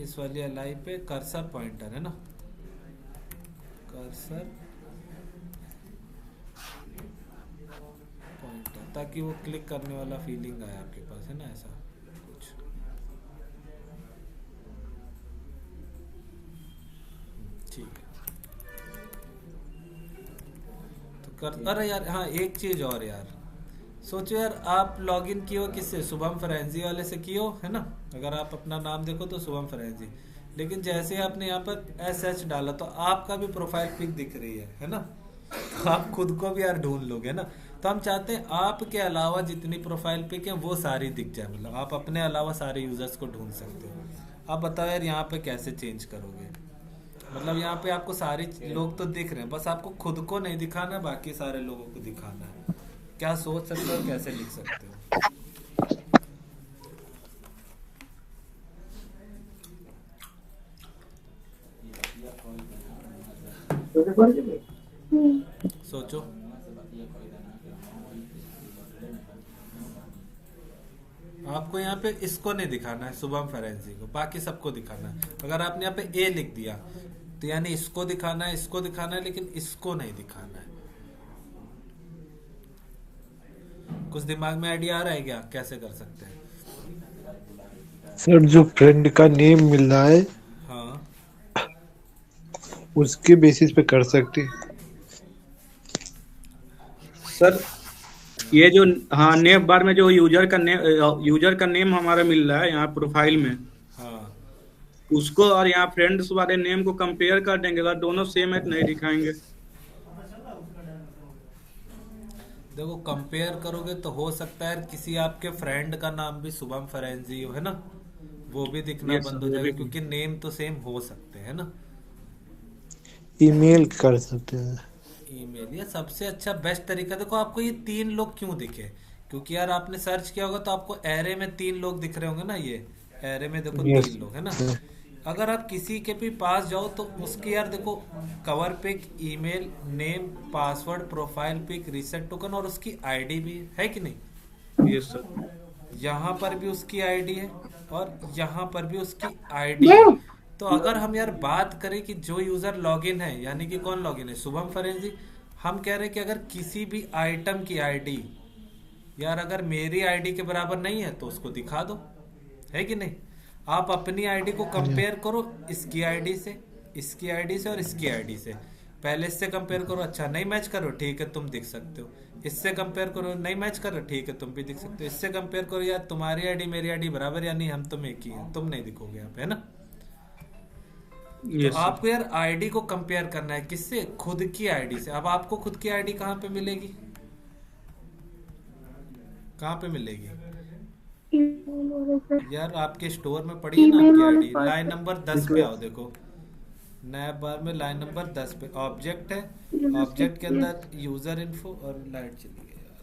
इस वाली एलाई पे कर्सर पॉइंटर, है ना, कर्सर पॉइंटर, ताकि वो क्लिक करने वाला फीलिंग आए आपके पास, है ना, ऐसा कुछ। ठीक है, तो कर। अरे यार हाँ, एक चीज और यार, सोचो यार आप लॉगिन किए हो किससे, शुभम फरेंजी वाले से किए हो, है ना। अगर आप अपना नाम देखो तो शुभम फरेंजी, लेकिन जैसे आपने यहाँ पर SH डाला तो आपका भी प्रोफाइल पिक दिख रही है ना। तो आप खुद को भी यार ढूंढ लोगे ना। तो हम चाहते हैं आपके अलावा जितनी प्रोफाइल पिक है वो सारी दिख जाए, मतलब आप अपने अलावा सारे यूजर्स को ढूंढ सकते हो। आप बताओ यार यहाँ पे कैसे चेंज करोगे? मतलब यहाँ पे आपको सारे लोग तो दिख रहे हैं, बस आपको खुद को नहीं दिखाना, बाकी सारे लोगों को दिखाना है। क्या सोच सकते हो, कैसे लिख सकते हो? सोचो। आपको यहाँ पे इसको नहीं दिखाना है, शुभम फरेंसी को, बाकी सबको दिखाना है। अगर आपने यहाँ पे A लिख दिया तो यानी इसको दिखाना है, इसको दिखाना है, लेकिन इसको नहीं दिखाना है। कुछ दिमाग में आइडिया आ रहा है क्या, कैसे कर सकते हैं? सर जो फ्रेंड का नेम मिल रहा है हाँ, उसके बेसिस पे कर सकते हैं। सर ये जो हाँ नेम बार में जो यूजर का नेम हमारा मिल रहा है यहाँ प्रोफाइल में, हाँ, उसको और यहाँ फ्रेंड्स वाले नेम को कंपेयर कर देंगे, अगर दोनों सेम है तो नहीं दिखाएंगे। देखो कंपेयर करोगे तो हो सकता है किसी आपके फ्रेंड का नाम भी शुभम फरेंजी हो, है ना, वो भी दिखना Yes, बंद हो वो जाएगा, भी। क्योंकि नेम तो सेम हो सकते हैं ना। ईमेल कर सकते हैं। ईमेल, या सबसे अच्छा बेस्ट तरीका, देखो आपको ये 3 लोग क्यों दिखे, क्योंकि यार आपने सर्च किया होगा तो आपको एरे में 3 लोग दिख रहे होंगे ना। ये एरे में देखो Yes. 3 लोग, है ना। अगर आप किसी के भी पास जाओ तो उसकी यार देखो cover pic, email, name, password, profile pic, reset token और उसकी आईडी भी है कि नहीं। Yes sir. यहाँ पर भी उसकी आईडी है और यहाँ पर भी उसकी आईडी है। तो अगर हम यार बात करें कि जो यूजर लॉगिन है, यानी कि कौन लॉगिन है, शुभम फरेंजी, हम कह रहे हैं कि अगर किसी भी आइटम की आईडी यार अगर मेरी आईडी के बराबर नहीं है तो उसको दिखा दो, है कि नहीं। आप अपनी आईडी को कंपेयर करो इसकी आईडी से, इसकी आईडी से और इसकी आईडी से। पहले इससे कंपेयर करो, अच्छा नहीं मैच करो, ठीक है तुम दिख सकते हो। इससे कंपेयर करो, नहीं मैच करो, ठीक है तुम भी दिख सकते हो। इससे कंपेयर करो, यार तुम्हारी आईडी मेरी आईडी बराबर, यानी हम तुम एक ही हैं, तुम नहीं दिखोगे यहाँ पे, है ना। तो यस सर। आपको यार आईडी को कंपेयर करना है किससे, खुद की आईडी से। अब आपको खुद की आईडी कहाँ पे मिलेगी, कहाँ पे मिलेगी ईमेल वाले पे। यार? आपके स्टोर में पड़ी है ना ईमेल आपकी वाले आईडी, पार्ट लाइन पे। नंबर 10 पे आओ, देखो नया बार में लाइन नंबर 10 पे ऑब्जेक्ट है, ऑब्जेक्ट के अंदर यूजर इन्फो, और लाइट चली गई यार।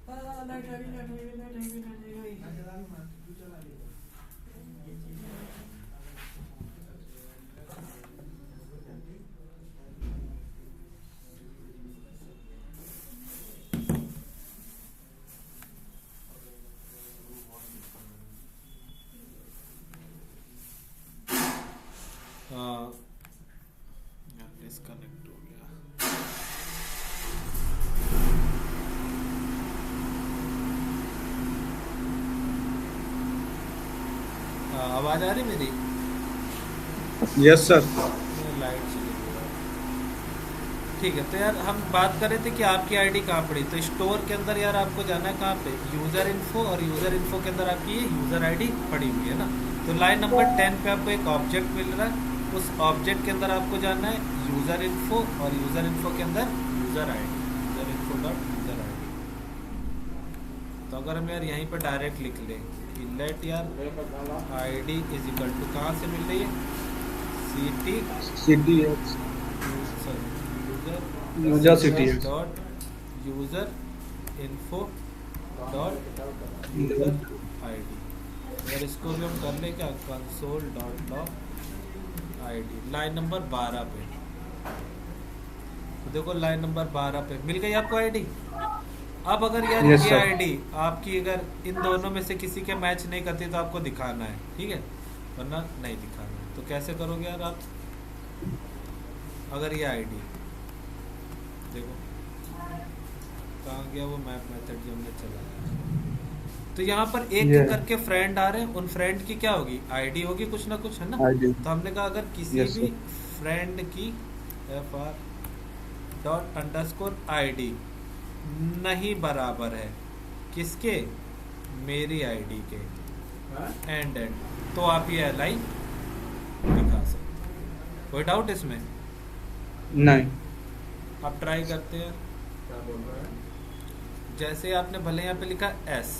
लाइट आ गई। डिस्कनेक्ट हो गया। आवाज आ रही मेरी? Yes sir. लाइट चली गई यार। ठीक है, तो यार हम बात कर रहे थे कि आपकी आईडी कहाँ पड़ी। तो स्टोर के अंदर यार आपको जाना है कहाँ पे, यूजर इन्फो, और यूजर इन्फो के अंदर आपकी ये यूजर आईडी पड़ी हुई है ना। तो लाइन नंबर 10 पे आपको एक ऑब्जेक्ट मिल रहा है, उस ऑब्जेक्ट के अंदर आपको जाना है यूजर इन्फो, और यूजर इन्फो के अंदर user ID, user info dot user ID. तो अगर हम यार यहीं पर डायरेक्ट लिख लें कि लेट यार आईडी इज इक्वल टू, कहाँ से मिल रही है, CTX user CTX dot user info dot user ID. अगर इसको भी हम कर लें क्या, console dot log ID, line number 12 पे। तो देखो लाइन नंबर 12 पे मिल गई आपको आईडी। अब अगर यार Yes, ये sir. आईडी आपकी अगर इन दोनों में से किसी के मैच नहीं करती तो आपको दिखाना है, ठीक है, वरना नहीं दिखाना है। तो कैसे करोगे यार आप, अगर ये आईडी देखो कहाँ गया वो मैप मेथड जो हमने चलाया। तो यहाँ पर एक Yeah. करके फ्रेंड आ रहे हैं, उन फ्रेंड की क्या होगी, आईडी होगी कुछ ना कुछ, है ना। ID. तो हमने कहा अगर किसी Yes, भी sir. फ्रेंड की fr डॉट अंडरस्कोर आईडी नहीं बराबर है किसके, मेरी आईडी के, एंड तो आप ये LI दिखा सकते। कोई डाउट इसमें? नहीं। आप ट्राई करते हैं। क्या बोल रहा है? जैसे आपने भले यहाँ पे लिखा S,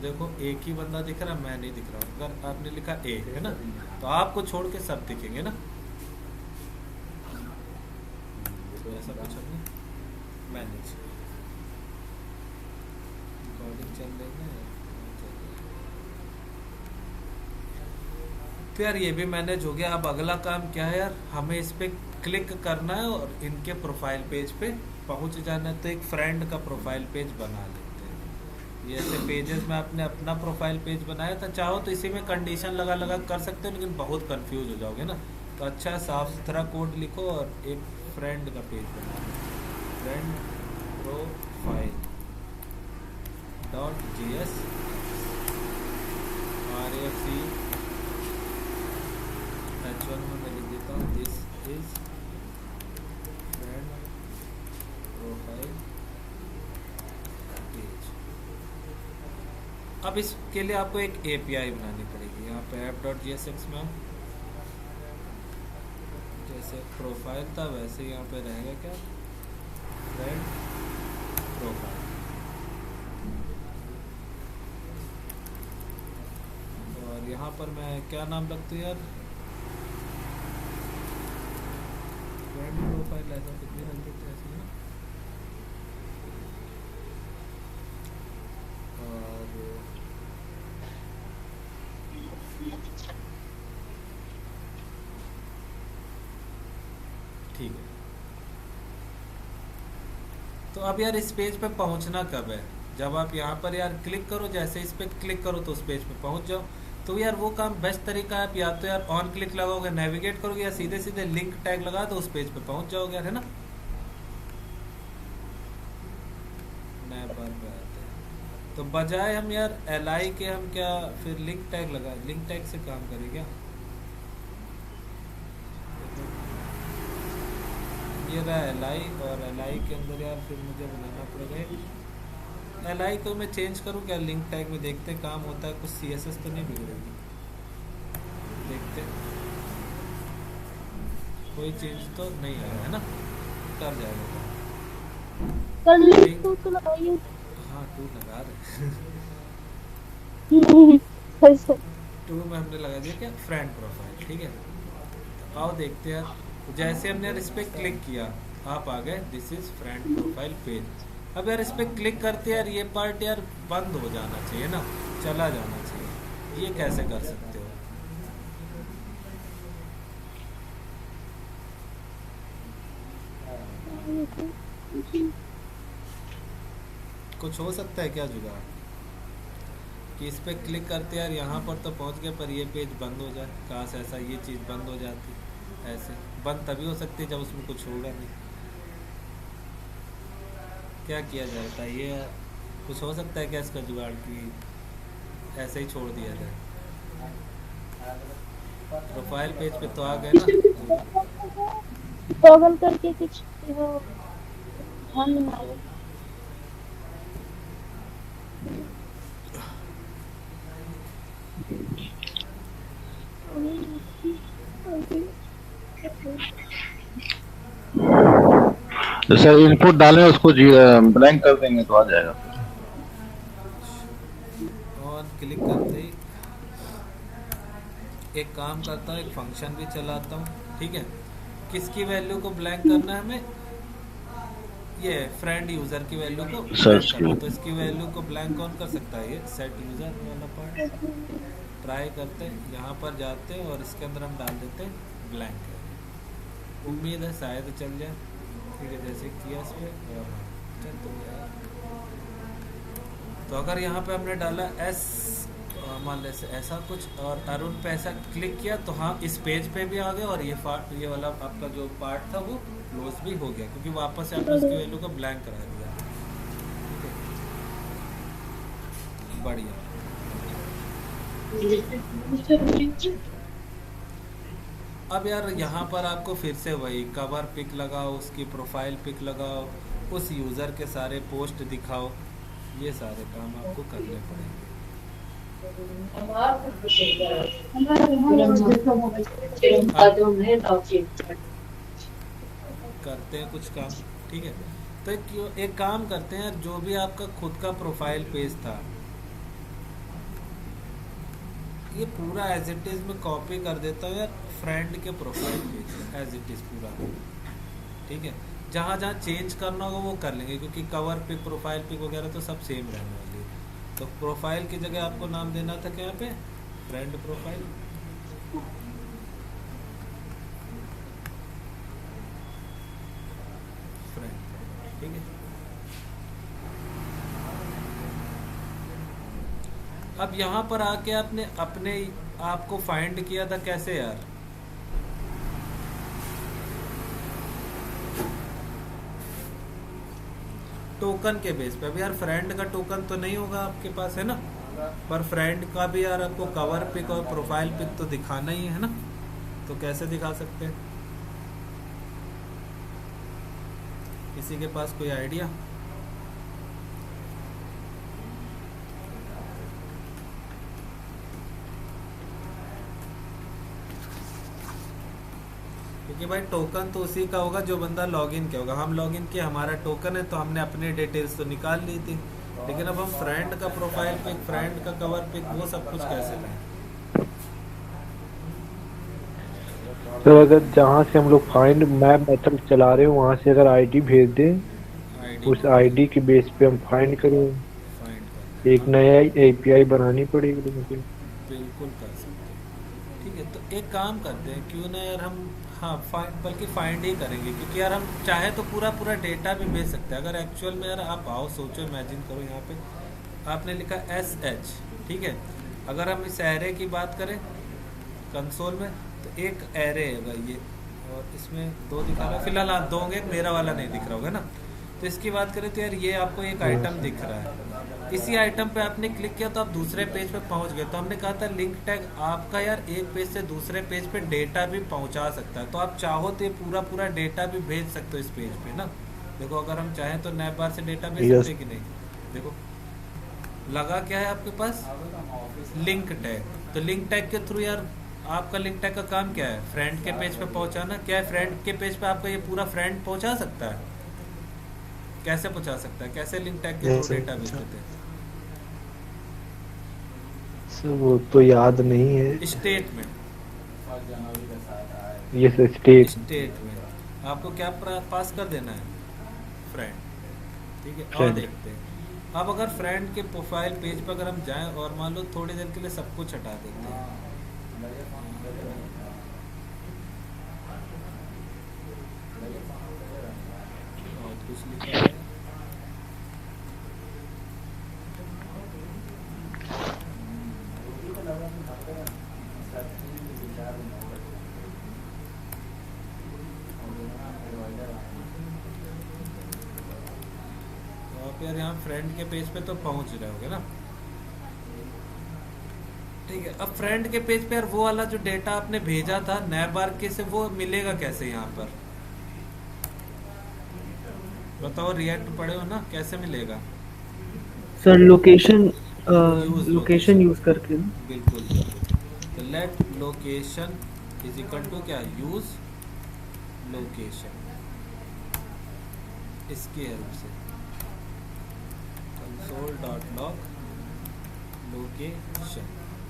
देखो एक ही बंदा दिख रहा, मैं नहीं दिख रहा। अगर आपने लिखा A, है ना, तो आपको छोड़ के सब दिखेंगे ना। तो ऐसा कुछ नहीं, मैनेज रिकॉर्डिंग चल रही है। तो यार ये भी मैनेज हो गया। अब अगला काम क्या है यार, हमें इस पे क्लिक करना है और इनके प्रोफाइल पेज पे पहुंच जाना है। तो एक फ्रेंड का प्रोफाइल पेज बना लेते हैं। ये ऐसे पेजेस में आपने अपना प्रोफाइल पेज बनाया था, चाहो तो इसी में कंडीशन लगा लगा कर सकते हो, लेकिन बहुत कंफ्यूज हो जाओगे ना। तो अच्छा साफ सुथरा कोड लिखो और एक फ्रेंड का पेज बना लो, friend profile dot JS RFC H1 में मैं लिख देता हूँ, this is friend profile page. अब इसके लिए आपको एक API बनानी पड़ेगी। यहाँ पे app.jsx में जैसे प्रोफाइल था वैसे यहाँ पे रहेगा क्या, फ्रेंड प्रोफाइल। और यहाँ पर मैं क्या नाम रखती हूँ यार, फ्रेंड प्रोफाइल ऐसा कुछ भी रख देते हैं ऐसे ना। और ठीक है। तो अब यार इस पेज पे पहुंचना कब है, जब आप यहाँ पर यार क्लिक करो, जैसे इस पे क्लिक करो तो उस पेज पे पहुंच जाओ। तो यार वो काम बेस्ट तरीका है, आप या तो यार ऑन क्लिक लगाओगे नेविगेट करोगे, या सीधे सीधे लिंक टैग लगा तो उस पेज पे पहुंच जाओगे यार, है ना। नए बार पे आते हैं तो बजाय हम यार LI के हम क्या फिर लिंक टैग लगा, लिंक टैग से काम करें क्या। ये रहा LI, और LI के अंदर यार फिर मुझे बनाना पड़ेगा। LI को मैं चेंज करूँ क्या लिंक टैग में, देखते काम होता है, कुछ CSS तो नहीं बिगड़ेगी, देखते कोई चेंज तो नहीं आया है ना, कर जाएगा। सर लिंक तो लगाइए। हाँ टू लगा रहे सर टू में हमने लगा दिया क्या, फ्रेंड प्रोफाइल, ठीक है। तो आओ देखते हैं यार, जैसे हमने यार इस पर क्लिक किया आप आ गए this is friend profile page. अब यार इस पर क्लिक करते यार ये पार्ट यार बंद हो जाना चाहिए ना, चला जाना चाहिए, ये कैसे कर सकते हो? कुछ हो सकता है क्या जुगाड़ कि इस पे क्लिक करते यार यहाँ पर तो पहुँच गए पर ये पेज बंद हो जाए, काश ऐसा ये चीज़ बंद हो जाती। ऐसे बंद तभी हो सकती है जब उसमें कुछ होगा नहीं। क्या किया जाता है, ये कुछ हो सकता है क्या इसका जुगाड़ की ऐसे ही छोड़ दिया जाए? प्रोफाइल पेज पे तो आ गए ना, टॉगल करके कुछ वो ध्यान नहीं आया। जैसे इनपुट डालें उसको ब्लैंक कर देंगे तो आ जाएगा। और क्लिक करते ही एक काम करता हूँ, एक फंक्शन भी चलाता हूँ, ठीक है। किसकी वैल्यू को ब्लैंक करना है हमें, ये फ्रेंड यूजर की वैल्यू को सर्च करना, तो इसकी वैल्यू को ब्लैंक कौन कर सकता है, ये सेट यूजर वाला पार्ट। ट्राई करते हैं, यहाँ पर जाते हैं और इसके अंदर हम डाल देते हैं ब्लैंक। उम्मीद है शायद चल जाए, ठीक है। जैसे किया इस पर और चल तो गया। तो अगर यहाँ पे हमने डाला एस मान ले ऐसा कुछ और अरुण पे ऐसा क्लिक किया तो हाँ इस पेज पे भी आ गया और ये वाला आपका जो पार्ट था वो क्लोज भी हो गया, क्योंकि वापस से आपने उसकी वैल्यू को ब्लैंक करा दिया, ठीक है। बढ़िया। अब यार यहाँ पर आपको फिर से वही कवर पिक लगाओ, उसकी प्रोफाइल पिक लगाओ, उस यूज़र के सारे पोस्ट दिखाओ, ये सारे काम आपको करने पड़ेंगे। करते हैं कुछ काम, ठीक है। तो एक काम करते हैं, जो भी आपका खुद का प्रोफाइल पेज था ये पूरा एज इट इज में कॉपी कर देता हूँ यार फ्रेंड के profile page as it is पूरा, ठीक है। जहाँ जहाँ चेंज करना होगा वो कर लेंगे, क्योंकि कवर पिक प्रोफाइल पिक वगैरह तो सब सेम रहने वाली है। तो प्रोफाइल की जगह आपको नाम देना था क्या पे, फ्रेंड प्रोफाइल। फ्रेंड, ठीक है। अब यहाँ पर आके आपने अपने आप को फाइंड किया था कैसे यार, टोकन के बेस पे। अब यार फ्रेंड का टोकन तो नहीं होगा आपके पास, है ना, पर फ्रेंड का भी यार आपको कवर पिक और प्रोफाइल पिक तो दिखाना ही है ना, तो कैसे दिखा सकते हैं? किसी के पास कोई आइडिया? क्योंकि भाई टोकन तो उसी का होगा जो बंदा लॉगिन किया होगा। हम लॉगिन किया, हमारा टोकन है, तो हमने अपने डिटेल्स तो निकाल ली थी, लेकिन अब हम फ्रेंड का प्रोफाइल पिक, फ्रेंड का कवर पिक, वो सब कुछ कैसे लें? तो अगर जहाँ से हम लोग फाइंड मैप मेथड चला रहे हो वहाँ से अगर आईडी भेज दें, उस आईडी के बेस पे हम फाइंड करें, एक नया एपीआई बनानी पड़ेगी। बिल्कुल कर सकते हैं, ठीक है। तो एक काम करते हैं, क्यों ना यार हम बल्कि फाइंड ही करेंगे, क्योंकि यार हम चाहे तो पूरा डेटा भी भेज सकते हैं। अगर एक्चुअल में यार आप आओ सोचो, इमेजिन करो, यहाँ पे आपने लिखा SH, ठीक है। अगर हम इस एरे की बात करें कंसोल में, तो एक एरे है ये, और इसमें 2 दिखा रहा है फिलहाल, आप 2 होंगे, मेरा वाला नहीं दिख रहा होगा ना। तो इसकी बात करें तो यार ये आपको एक आइटम दिख रहा है, इसी आइटम पे आपने क्लिक किया तो आप दूसरे पेज पे पहुंच गए। तो हमने कहा था लिंक टैग आपका यार एक पेज से दूसरे पेज पे डेटा भी पहुंचा सकता है। तो आप चाहो तो ये पूरा पूरा डेटा भी भेज सकते हो इस पेज पे ना। देखो अगर हम चाहें तो नैप बार से डेटा भेज सकते हैं कि नहीं। देखो लगा क्या है आपके पास, लिंक टैग। तो लिंक टैग के थ्रू यार आपका लिंक टैग का काम क्या है, फ्रेंड के पेज पे पहुंचाना। क्या है, फ्रेंड के पेज पे आपका ये पूरा फ्रेंड पहुंचा सकता है। कैसे पहुंचा सकता है, कैसे लिंक टैग के थ्रू डेटा भेज देते हैं। वो तो याद नहीं है। स्टेटमेंट, ये स्टेटमेंट आपको क्या पास कर देना है, फ्रेंड। ठीक है, और Friend. देखते हैं अब अगर फ्रेंड के प्रोफाइल पेज पर अगर हम जाएं और मान लो थोड़ी देर के लिए सब कुछ हटा देते हैं। और कुछ लिखा है यार, यहाँ फ्रेंड के पेज पे तो पहुंच रहे होगे ना। ठीक है, अब फ्रेंड के पेज पे यार वो वाला जो डेटा आपने भेजा था नैप बार के से, वो मिलेगा कैसे यहाँ पर बताओ। रिएक्ट पढ़े हो ना, कैसे मिलेगा सर? लोकेशन यूज करके। बिल्कुल। तो let location is equal to क्या, यूज लोकेशन। इसकी हेल्प से console.log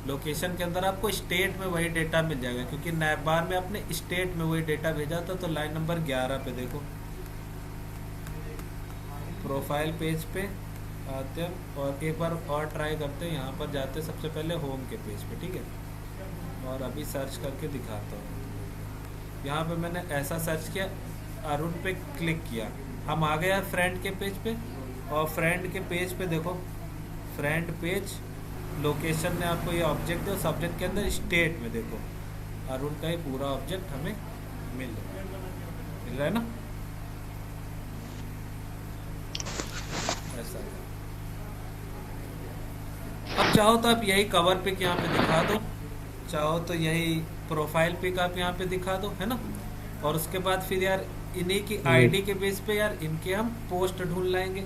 लोकेशन के अंदर आपको स्टेट में वही डेटा मिल जाएगा, क्योंकि नैप बार में आपने स्टेट में वही डेटा भेजा था। तो लाइन नंबर 11 पे देखो, प्रोफाइल पेज पे आते हैं और एक बार और ट्राई करते हैं। यहाँ पर जाते हैं सबसे पहले होम के पेज पे, ठीक है। और अभी सर्च करके दिखाता हूँ। यहाँ पे मैंने ऐसा सर्च किया, अरुण पे क्लिक किया, हम आ गए फ्रेंड के पेज पे। और फ्रेंड के पेज पे देखो, फ्रेंड पेज लोकेशन ने आपको ये ऑब्जेक्ट है, सब्जेक्ट के अंदर स्टेट में देखो अरुण का ये पूरा ऑब्जेक्ट हमें मिल रहा है ना। ऐसा अब चाहो तो आप यही कवर पिक यहाँ पे दिखा दो, चाहो तो यही प्रोफाइल पिक आप यहाँ पे दिखा दो, है ना। और उसके बाद फिर यार इन्हीं की आईडी के बेस पे यार इनके हम पोस्ट ढूंढ लाएंगे।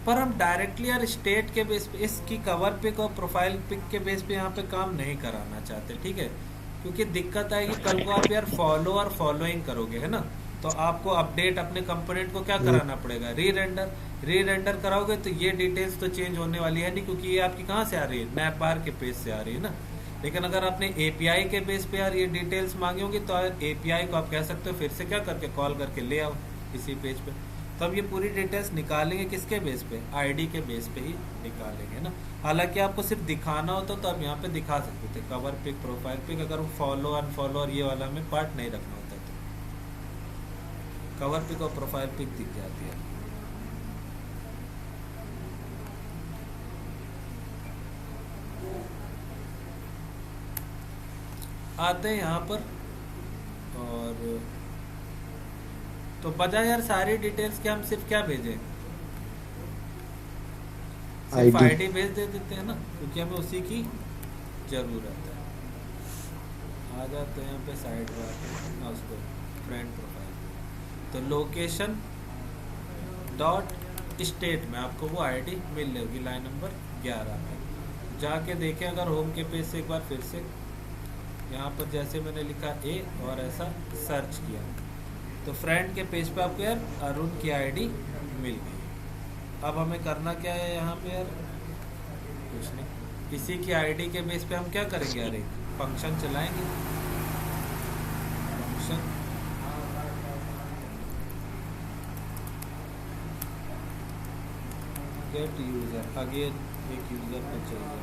पर हम डायरेक्टली यार स्टेट के बेस पे इसकी कवर पिक और प्रोफाइल पिक के बेस पे यहाँ पे काम नहीं कराना चाहते, ठीक है। क्योंकि दिक्कत आएगी कल को आप यार फॉलो और फॉलोइंग करोगे, है ना। तो आपको अपडेट अपने कंपोनेंट को क्या कराना पड़ेगा, री रेंडर कराओगे तो ये डिटेल्स तो चेंज होने वाली है नहीं, क्योंकि ये आपकी कहाँ से आ रही है, नैप बार के पेज से आ रही है ना। लेकिन अगर आपने एपीआई के बेस पे यार ये डिटेल्स मांगी होंगी तो एपीआई को आप कह सकते हो फिर से क्या करके कॉल करके ले आओ इसी पेज पे। तब ये पूरी डिटेल्स निकालेंगे किसके बेस पे, आईडी के बेस पे ही निकालेंगे ना। हालांकि आपको सिर्फ दिखाना होता तो आप यहाँ पे दिखा सकते थे कवर पिक प्रोफाइल पिक, अगर वो फॉलो अनफॉलो और ये वाला हमें पार्ट नहीं रखना होता तो कवर पिक और प्रोफाइल पिक दिख जाती है। आते हैं यहाँ पर और तो बजाय यार सारी डिटेल्स के हम सिर्फ क्या भेजें, सिर्फ आईडी भेज देते हैं ना, क्योंकि हमें उसी की जरूरत है। आ जाते हैं यहाँ पे साइड बार उसको फ्रेंड प्रोफाइल। तो लोकेशन डॉट स्टेट में आपको वो आईडी मिल जाएगी लाइन नंबर 11 में। जाके देखें अगर होम के पेज से एक बार फिर से यहाँ पर जैसे मैंने लिखा ए और ऐसा सर्च किया तो फ्रेंड के पेज पे आपको यार अरुण की आईडी मिल गई। अब हमें करना क्या है यहाँ पे यार, कुछ नहीं, इसी की आईडी के बेस पे हम क्या करेंगे यार, एक फंक्शन चलाएंगे। फंक्शन गेट यूजर, आगे एक यूजर को चाहिए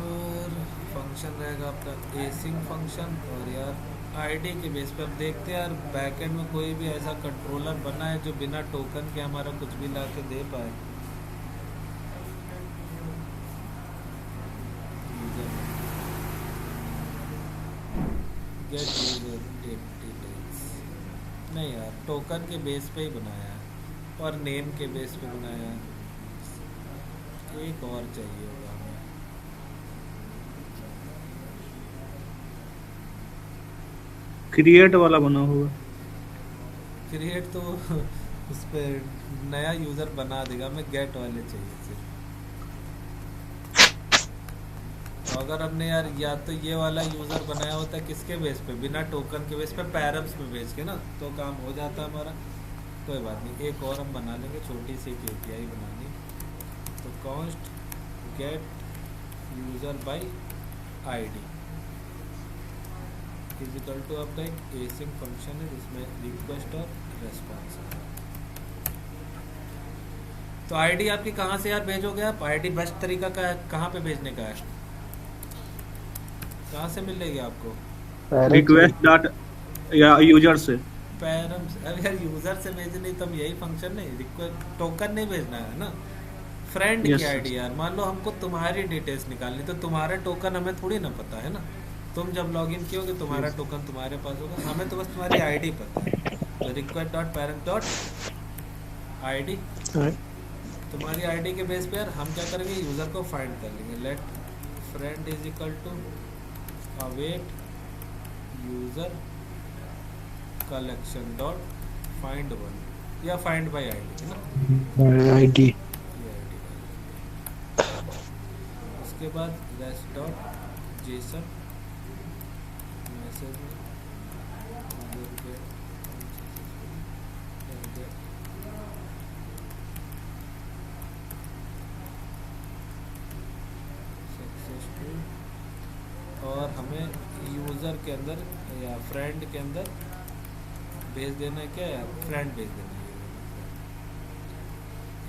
और फंक्शन रहेगा आपका एसिंग फंक्शन। और यार आईडी के बेस पे अब देखते हैं यार बैकएंड में कोई भी ऐसा कंट्रोलर बना है जो बिना टोकन के हमारा कुछ भी ला के दे पाए। गेट यूजर डिटेल्स नहीं यार, टोकन के बेस पे ही बनाया है और नेम के बेस पे बनाया है। एक और चाहिए होगा हमें। क्रिएट वाला बना होगा। क्रिएट तो उस पर नया यूज़र बना देगा, हमें गेट वाले चाहिए सिर्फ। तो अगर हमने यार या तो ये वाला यूज़र बनाया होता है किसके बेस पे, बिना टोकन के बेस पे पैरम्स पे भेज के ना, तो काम हो जाता हमारा। कोई बात नहीं, एक और हम बना लेंगे, छोटी सी API बनानी। तो const get user by ID is equal to आपका एक एसिंग फंक्शन है जिसमें रिक्वेस्ट और रेस्पॉन्स है। तो ID आपकी कहाँ से यार भेजोगे आप? ID बेस्ट तरीका का है कहाँ पे भेजने का है, कहाँ से मिलेगी आपको? रिक्वेस्ट डॉट या यूजर से। पैरम्स, अब यार यूजर से भेजनी तो हम यही फंक्शन नहीं, रिक्वेस्ट टोकन नहीं भेजना है ना, फ्रेंड की ID यार। मान लो हमको तुम्हारी डिटेल्स निकालनी, तो तुम्हारा टोकन हमें थोड़ी ना पता है ना। तुम जब लॉगिन कियोगे तुम्हारा टोकन तुम्हारे पास होगा, हमें तो बस तुम्हारी ID पता है। तो request dot parent dot ID, तुम्हारी ID के बेस पे यार हम क्या करेंगे, यूजर को फाइंड कर लेंगे। Let friend is equal to await user collection dot find one, या फाइंड बाय ID है ना, ID। उसके बाद रेस्ट डॉट जेसन मैसेज में सक्सेसफुल, और हमें यूज़र के अंदर या फ्रेंड के अंदर भेज देना है क्या यार, फ्रेंड भेज देना है।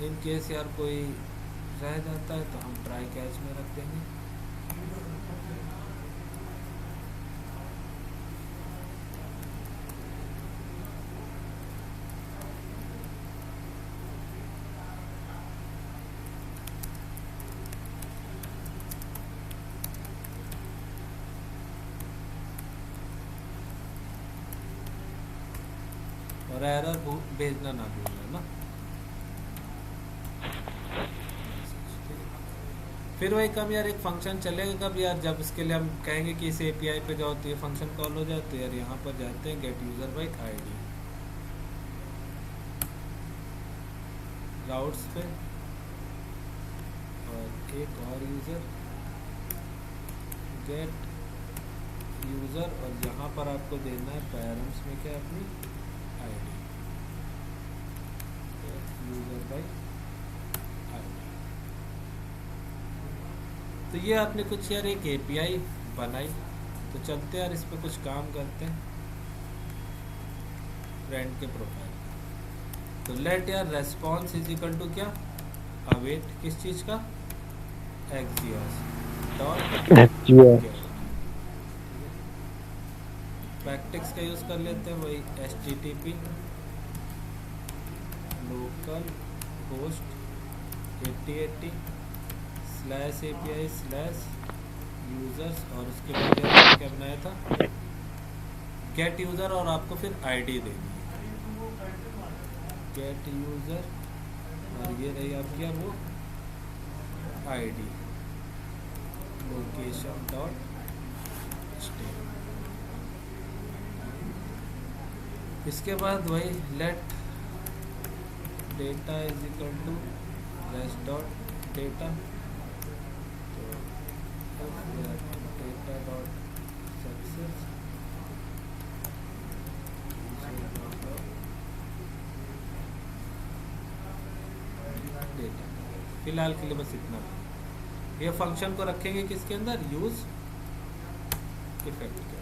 इन केस यार कोई रह जाता है तो हम ट्राई कैच में रख देंगे। और एरर भेजना ना भूलना ना। फिर वही कब यार एक फंक्शन चलेगा कब यार, जब इसके लिए हम कहेंगे कि इस API पे जाओ तो ये फंक्शन कॉल हो जाए। तो यार यहाँ पर जाते हैं get user by ID routes पे, और एक और यूज़र गेट यूज़र, और यहाँ पर आपको देना है पैरम्स में क्या, अपनी ID यूज़र बाय ID। तो ये आपने कुछ यार एक API बनाई। तो चलते यार इस पे कुछ काम करते हैं फ्रेंड के प्रोफाइल। तो लेट यार रेस्पॉन्स इज इक्वल टू क्या, अवेट किस चीज का, एक्सियोस डॉट बैकटिक्स का यूज कर लेते हैं, वही HTTP local host 8080 /API /users, और उसके बाद क्या बनाया था, गेट यूज़र, और आपको फिर ID देनी है, गेट यूज़र, और ये रही आपकी वो ID लोकेशन डॉट स्टे। इसके बाद वही let data is equal to rest dot data, data dot success data. फिलहाल के लिए बस इतना। ये फंक्शन को रखेंगे किसके अंदर, यूज इफेक्ट के अंदर।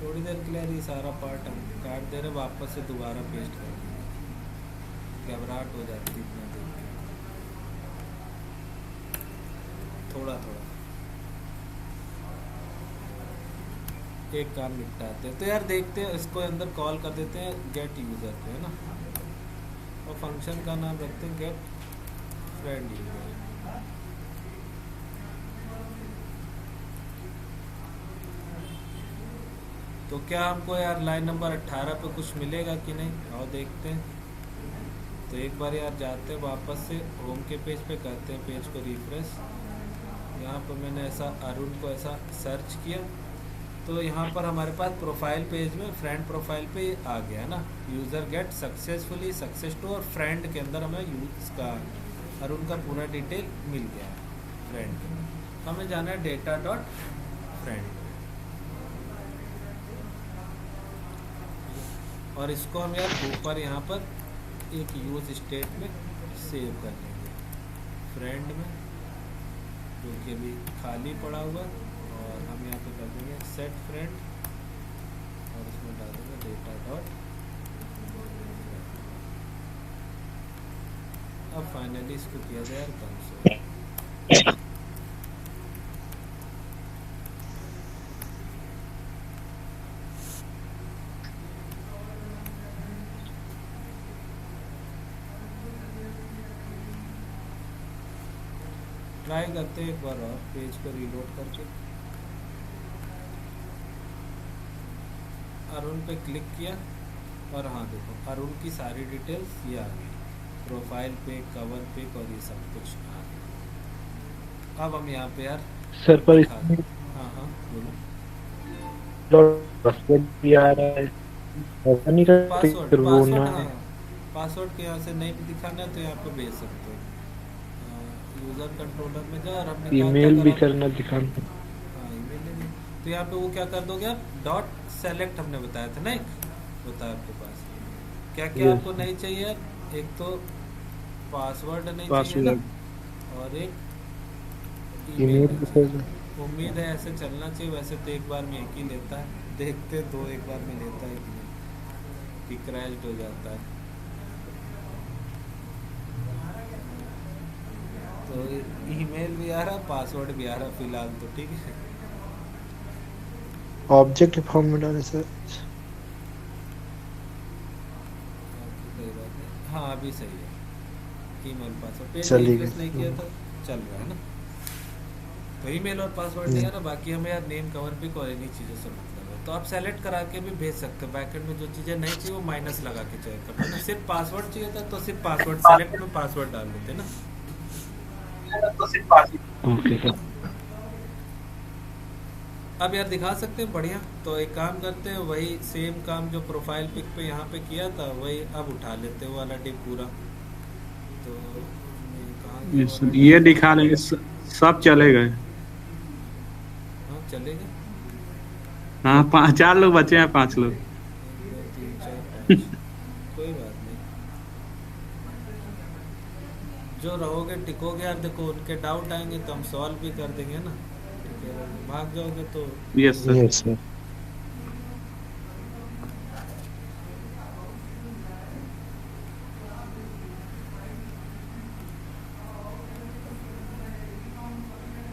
थोड़ी देर के लिए ये सारा पार्ट हम काट दे रहे, वापस से दोबारा पेस्ट कर देंगे, घबराहट हो जाती है इतना देर के। थोड़ा थोड़ा एक काम निपटाते हैं। तो यार देखते हैं, इसको अंदर कॉल कर देते हैं गेट यूज़र पे, है ना, और फंक्शन का नाम रखते हैं गेट फ्रेंड यूज़र। तो क्या हमको यार लाइन नंबर 18 पे कुछ मिलेगा कि नहीं, आओ देखते हैं। तो एक बार यार जाते हैं वापस से होम के पेज पे, करते हैं पेज को रिफ्रेश। यहाँ पर मैंने ऐसा अरुण को ऐसा सर्च किया तो यहाँ पर हमारे पास प्रोफाइल पेज में फ्रेंड प्रोफाइल पे आ गया ना, user get successfully success to, और फ्रेंड के अंदर हमें यूज का अरुण का पूरा डिटेल मिल गया है फ्रेंड के। हमें जाना है डेटा डॉट फ्रेंड, और इसको हम यार ऊपर यहाँ पर एक यूज स्टेट में सेव कर लेंगे फ्रेंड में, जो कि अभी खाली पड़ा हुआ, और हम यहाँ पे कर देंगे सेट फ्रेंड, और इसमें डाल देंगे डेटा डॉट। अब फाइनली इसको किया जाए यार कंसोल। ट्राई करते हैं एक बार और पेज को रीलोड करके। अरुण पे क्लिक किया और हाँ देखो अरुण की सारी डिटेल्स ये आ गई, प्रोफाइल पे, कवर पे, और ये सब कुछ आ गया। अब हम यहाँ पे यार सर पर हाँ हाँ बोलो। पासवर्ड भी आ रहा है, ऐसा नहीं करते फिर वो ना पासवर्ड के यहाँ से नहीं भी दिखाना है तो यहाँ पे भेज सकते हो, यूज़र कंट्रोलर में जाओ और अपने ईमेल भी करना दिखाना। हाँ ईमेल, तो यहाँ पे वो क्या कर दोगे आप, डॉट सेलेक्ट हमने बताया था ना, एक होता है आपके पास, क्या क्या आपको नहीं चाहिए यार, एक तो पासवर्ड नहीं चाहिए ना, और एक ईमेल। उम्मीद है ऐसे चलना चाहिए, वैसे तो एक बार में एक ही लेता है, देखते दो एक बार में लेता है कि नहीं, कि क्रैश्ड हो जाता है। तो ईमेल भी आ रहा, पासवर्ड भी आ रहा फिलहाल तो ठीक है। ऑब्जेक्ट फॉर्म में डाले सर। हाँ अभी सही है, ईमेल पासवर्ड पेज चलिए नहीं किया था, चल रहा है ना। तो ईमेल और पासवर्ड नहीं आ रहा, बाकी हमें यार नेम कवर पिक और इन्हीं चीज़ों से मतलब है। तो आप सेलेक्ट करा के भी भेज सकते हो, बैकएंड में जो चीज़ें नहीं चाहिए वो माइनस लगा के चेक करना ना। सिर्फ पासवर्ड चाहिए था तो सिर्फ पासवर्ड सेलेक्ट में पासवर्ड डाल देते ना, तो सिर्फ पासवर्ड। अब यार दिखा सकते हैं बढ़िया। तो एक काम करते हैं, वही सेम काम जो प्रोफाइल पिक पे यहाँ पे किया था वही अब उठा लेते हैं वाला डिप पूरा। तो ये दिखा लेंगे, सब चले गए। हाँ चलेगा। हाँ 4 लोग बचे हैं, 5 लोग। 3 4 5 कोई बात नहीं, जो रहोगे टिकोगे यार, देखो उनके डाउट आएंगे तो हम सॉल्व भी कर देंगे ना, भाग जाओगे तो यस सर। Yes sir.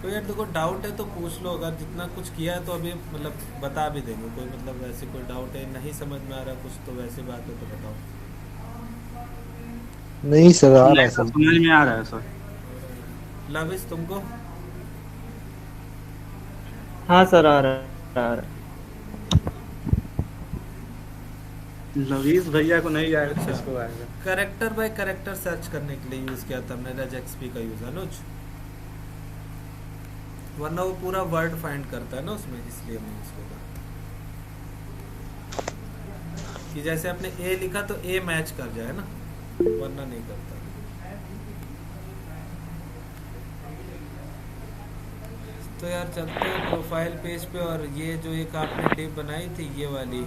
तो यार देखो डाउट है तो पूछ लो, अगर जितना कुछ किया है तो अभी मतलब बता भी देंगे, कोई मतलब वैसे कोई डाउट है नहीं समझ में आ रहा कुछ तो वैसे बात है तो बताओ। नहीं सर आ रहा है सर, समझ में आ रहा है सर। लविश तुमको? हाँ सर आ रहा है। लवीज भैया को नहीं आएगा, किसको आएगा? कैरेक्टर बाय कैरेक्टर सर्च करने के लिए यूज किया था हमने रेज एक्सपी का यूज, अनुज, वरना वो पूरा वर्ड फाइंड करता है ना उसमें, इसलिए मैं इसको कहा कि जैसे आपने ए लिखा तो ए मैच कर जाए ना, वरना नहीं करता। तो यार चलते हैं प्रोफाइल पेज पे, और ये जो एक आपने डिप बनाई थी ये वाली,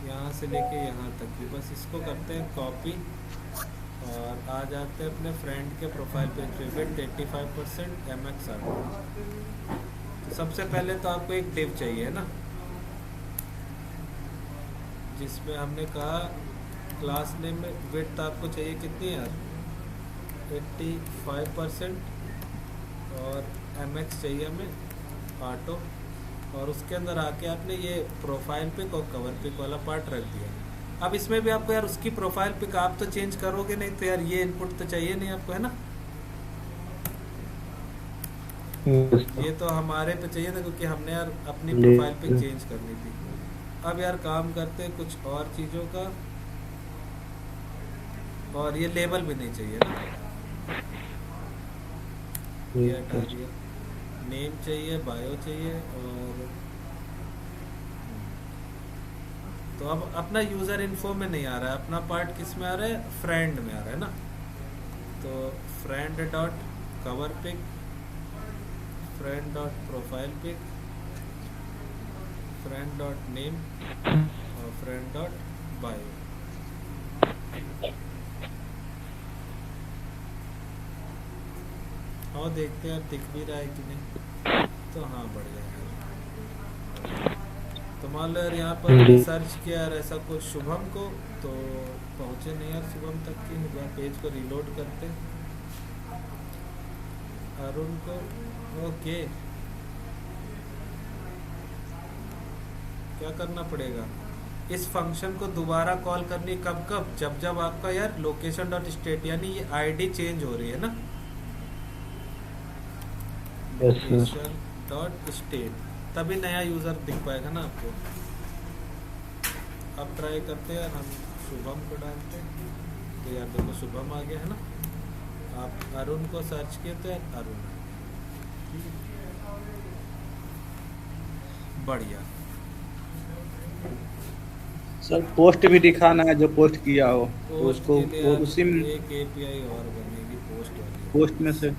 यहाँ से लेके यहाँ तक की, बस इसको करते हैं कॉपी और आ जाते हैं अपने फ्रेंड के प्रोफाइल पेज पे। Width 85% MX 60। सबसे पहले तो आपको एक डिव चाहिए ना, जिसमें हमने कहा क्लास नेम में विड्थ आपको चाहिए कितनी यार, 85%, और MX चाहिए हमें ऑटो, और उसके अंदर आके आपने ये प्रोफाइल पिक और कवर पिक वाला पार्ट रख दिया। अब इसमें भी आपको यार उसकी प्रोफाइल पिक आप तो चेंज करोगे नहीं, तो यार ये इनपुट तो चाहिए नहीं आपको, है ना। ये तो हमारे पे चाहिए था क्योंकि हमने यार अपनी ले प्रोफाइल पे चेंज करनी थी। अब यार काम करते हैं कुछ और चीज़ों का, और ये लेबल भी नहीं चाहिए ना, ये हटा दिया। नेम चाहिए, बायो चाहिए, और तो अब अपना यूज़र इन्फो में नहीं आ रहा है, अपना पार्ट किस में आ रहा है, फ्रेंड में आ रहा है ना। तो friend dot cover pic, friend dot profile pic, friend dot name और फ्रेंड डॉट बायो। और देखते हैं दिख भी रहा है कि नहीं। तो हाँ बढ़िया है। तो मान लो यार यहाँ पर सर्च किया यार ऐसा कुछ शुभम को, तो पहुँचे नहीं यार शुभम तक की। पेज को रिलोड करते, अरुण को, ओके क्या करना पड़ेगा, इस फंक्शन को दोबारा कॉल करनी कब कब, जब जब आपका यार लोकेशन डॉट स्टेट यानी ये आईडी चेंज हो रही है ना, लोकेशन डॉट स्टेट, तभी नया यूजर दिख पाएगा ना आपको। अब ट्राई करते हैं यार, हम शुभम को डालते हैं, तो यार देखो शुभम आ गया है ना। आप अरुण को सर्च किए तो यार अरुण, बढ़िया। सर पोस्ट भी दिखाना है, जो पोस्ट किया हो पोस्ट उसको के लिए वो यार उसी में एक एपीआई और बनेगी पोस्ट वाली। पोस्ट में से।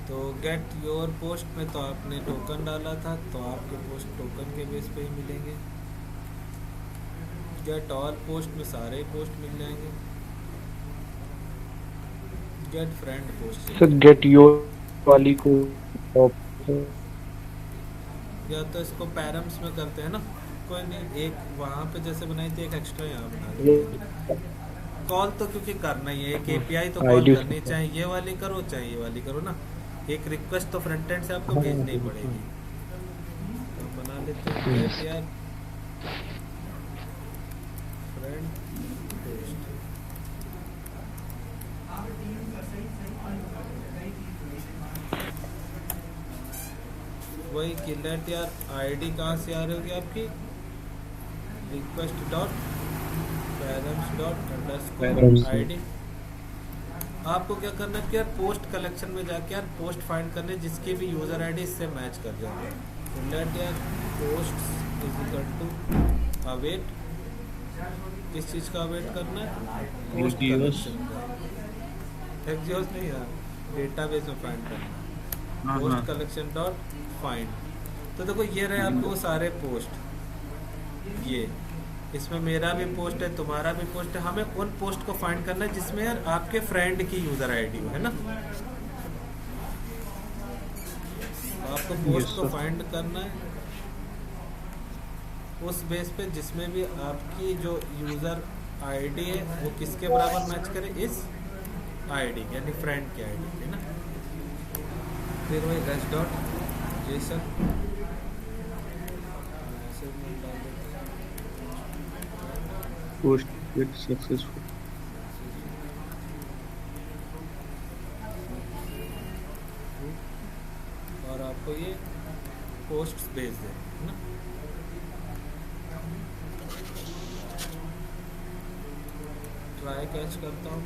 तो गेट योर पोस्ट में तो आपने टोकन डाला था, तो आपके पोस्ट टोकन के बेस पे ही मिलेंगे। गेट ऑल पोस्ट में सारे पोस्ट मिल जाएंगे। Get friend post sir get your वाली को या तो इसको पैरम्स में करते हैं ना, कोई नहीं, एक वहाँ पे जैसे बनाई थी एक एक्स्ट्रा यहाँ बना देते हैं। कॉल तो क्योंकि करना ही है, एक एपीआई तो कॉल करनी, चाहे ये वाली करो चाहे ये वाली करो ना। एक रिक्वेस्ट तो फ्रंट एंड से आपको भेजनी ही पड़ेगी। तो बना लेते हैं यार फ्रेंड पोस्ट। वही किलेट यार, आईडी कहाँ से आ रही होगी आपकी, request dot params dot underscore ID. आपको क्या करना है कि यार पोस्ट कलेक्शन में जाके यार पोस्ट फाइंड करने जिसकी भी यूजर आईडी इससे मैच कर जाएगा। तो लेट यार post is equal to await, किस चीज़ का अवेट करना है, पोस्ट कलेक्शन का, एक्जियोस नहीं यार, डेटाबेस में फाइंड करना है, पोस्ट कलेक्शन डॉट फाइंड। तो देखो ये रहे आपके वो सारे पोस्ट, ये इसमें मेरा भी पोस्ट है, तुम्हारा भी पोस्ट है। हमें उन पोस्ट को फाइंड करना है जिसमें यार आपके फ्रेंड की यूजर आईडी हो, है ना। आपको पोस्ट को फाइंड करना है उस बेस पे जिसमें भी आपकी जो यूजर आईडी है वो किसके बराबर मैच करे, इस आईडी यानी फ्रेंड की आईडी है ना। फिर वही rush dot JSON post get successful. और आपको ये पोस्ट भेज दे, है ना। ट्राई कैच करता हूँ।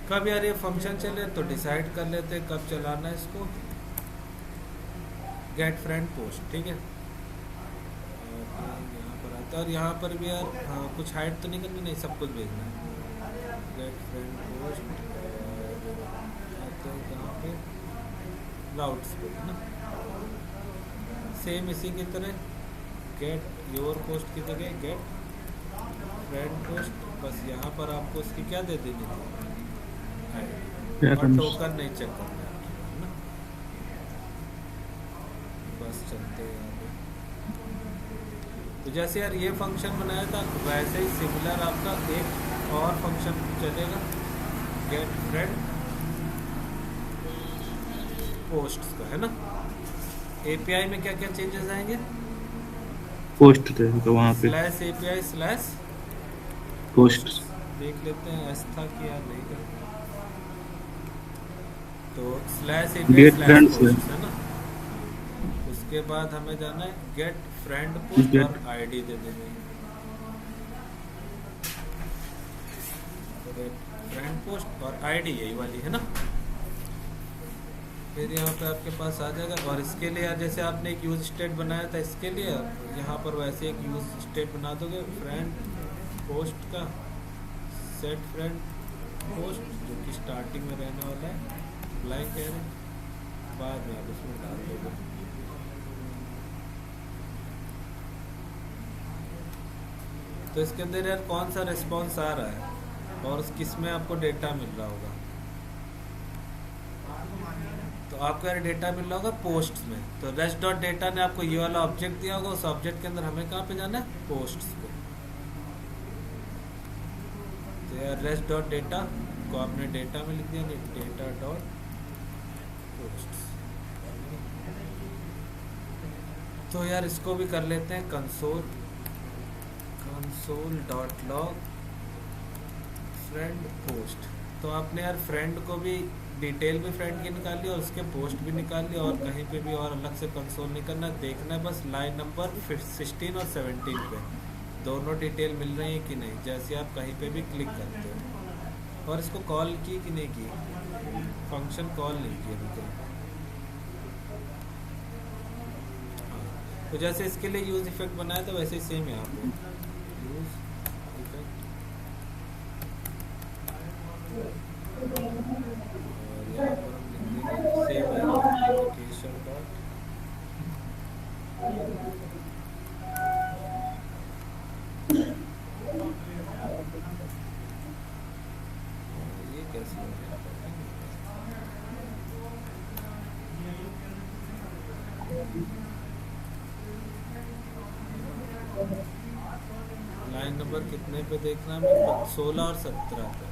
कब यार ये फंक्शन चले तो डिसाइड कर लेते हैं कब चलाना है इसको। गेट फ्रेंड पोस्ट, ठीक है। यहाँ पर आता है और यहाँ पर भी यार हाँ कुछ हाइड तो नहीं करनी, नहीं सब कुछ भेजना है। गेट फ्रेंड पोस्ट आते हैं कहाँ पे, लाउड स्पीड ना, सेम इसी की तरह गेट योर पोस्ट की जगह गेट फ्रेंड पोस्ट। बस यहाँ पर आपको इसकी क्या दे देनी थी, और टोकन नहीं चेक करना है ना। बस चलते हैं आगे। तो जैसे यार ये फंक्शन बनाया था वैसे ही सिमिलर आपका एक और फंक्शन चलेगा, गेट फ्रेंड पोस्ट का, है ना। एपीआई में क्या क्या चेंजेस आएंगे? पोस्ट रहेगा वहाँ पे, स्लैश एपीआई स्लैश पोस्ट। देख लेते हैं ऐसा कि यार नहीं कर, तो slash API get slash friend post, है ना। उसके बाद हमें जाना है गेट फ्रेंड पोस्ट और आईडी दे देंगे, फ्रेंड पोस्ट और आईडी यही वाली है ना। फिर यहाँ पे आपके पास आ जाएगा। और इसके लिए यार जैसे आपने एक यूज स्टेट बनाया था, इसके लिए यहाँ पर वैसे एक यूज स्टेट बना दोगे फ्रेंड पोस्ट का, सेट फ्रेंड पोस्ट जो कि स्टार्टिंग में रहने वाला है, ब्लैंक कह रहे हैं, बाद में आप इसमें डाल दोगे। तो इसके अंदर यार कौन सा रिस्पॉन्स आ रहा है और किस में आपको डेटा मिल रहा होगा। तो आपको यार डेटा मिल रहा होगा पोस्ट्स में। तो रेस्ट डॉट डेटा ने आपको ये वाला ऑब्जेक्ट दिया होगा, उस ऑब्जेक्ट के अंदर हमें कहाँ पे जाना है? पोस्ट्स पे। तो यार रेस्ट डॉट डेटा को आपने डेटा में लिख दिया, डेटा डॉट पोस्ट्स। तो यार इसको भी कर लेते हैं console dot log friend post. तो आपने यार फ्रेंड को भी डिटेल भी फ्रेंड की निकाल ली और उसके पोस्ट भी निकाल लिया, और कहीं पे भी और अलग से कंसोल नहीं करना, देखना है बस लाइन नंबर 16 और 17 पे दोनों डिटेल मिल रही है कि नहीं, जैसे आप कहीं पे भी क्लिक करते हो। और इसको कॉल की कि नहीं की, फंक्शन कॉल नहीं की अभी तक। तो जैसे इसके लिए यूज इफेक्ट बनाया था वैसे ही सेम यहाँ पे यूज इफेक्ट, और यहाँ पर हम लिख देंगे सेव एप्लीकेशन डॉट ये कैसे हो गया? लाइन नंबर कितने पे देखना है? 16 और 17 पे।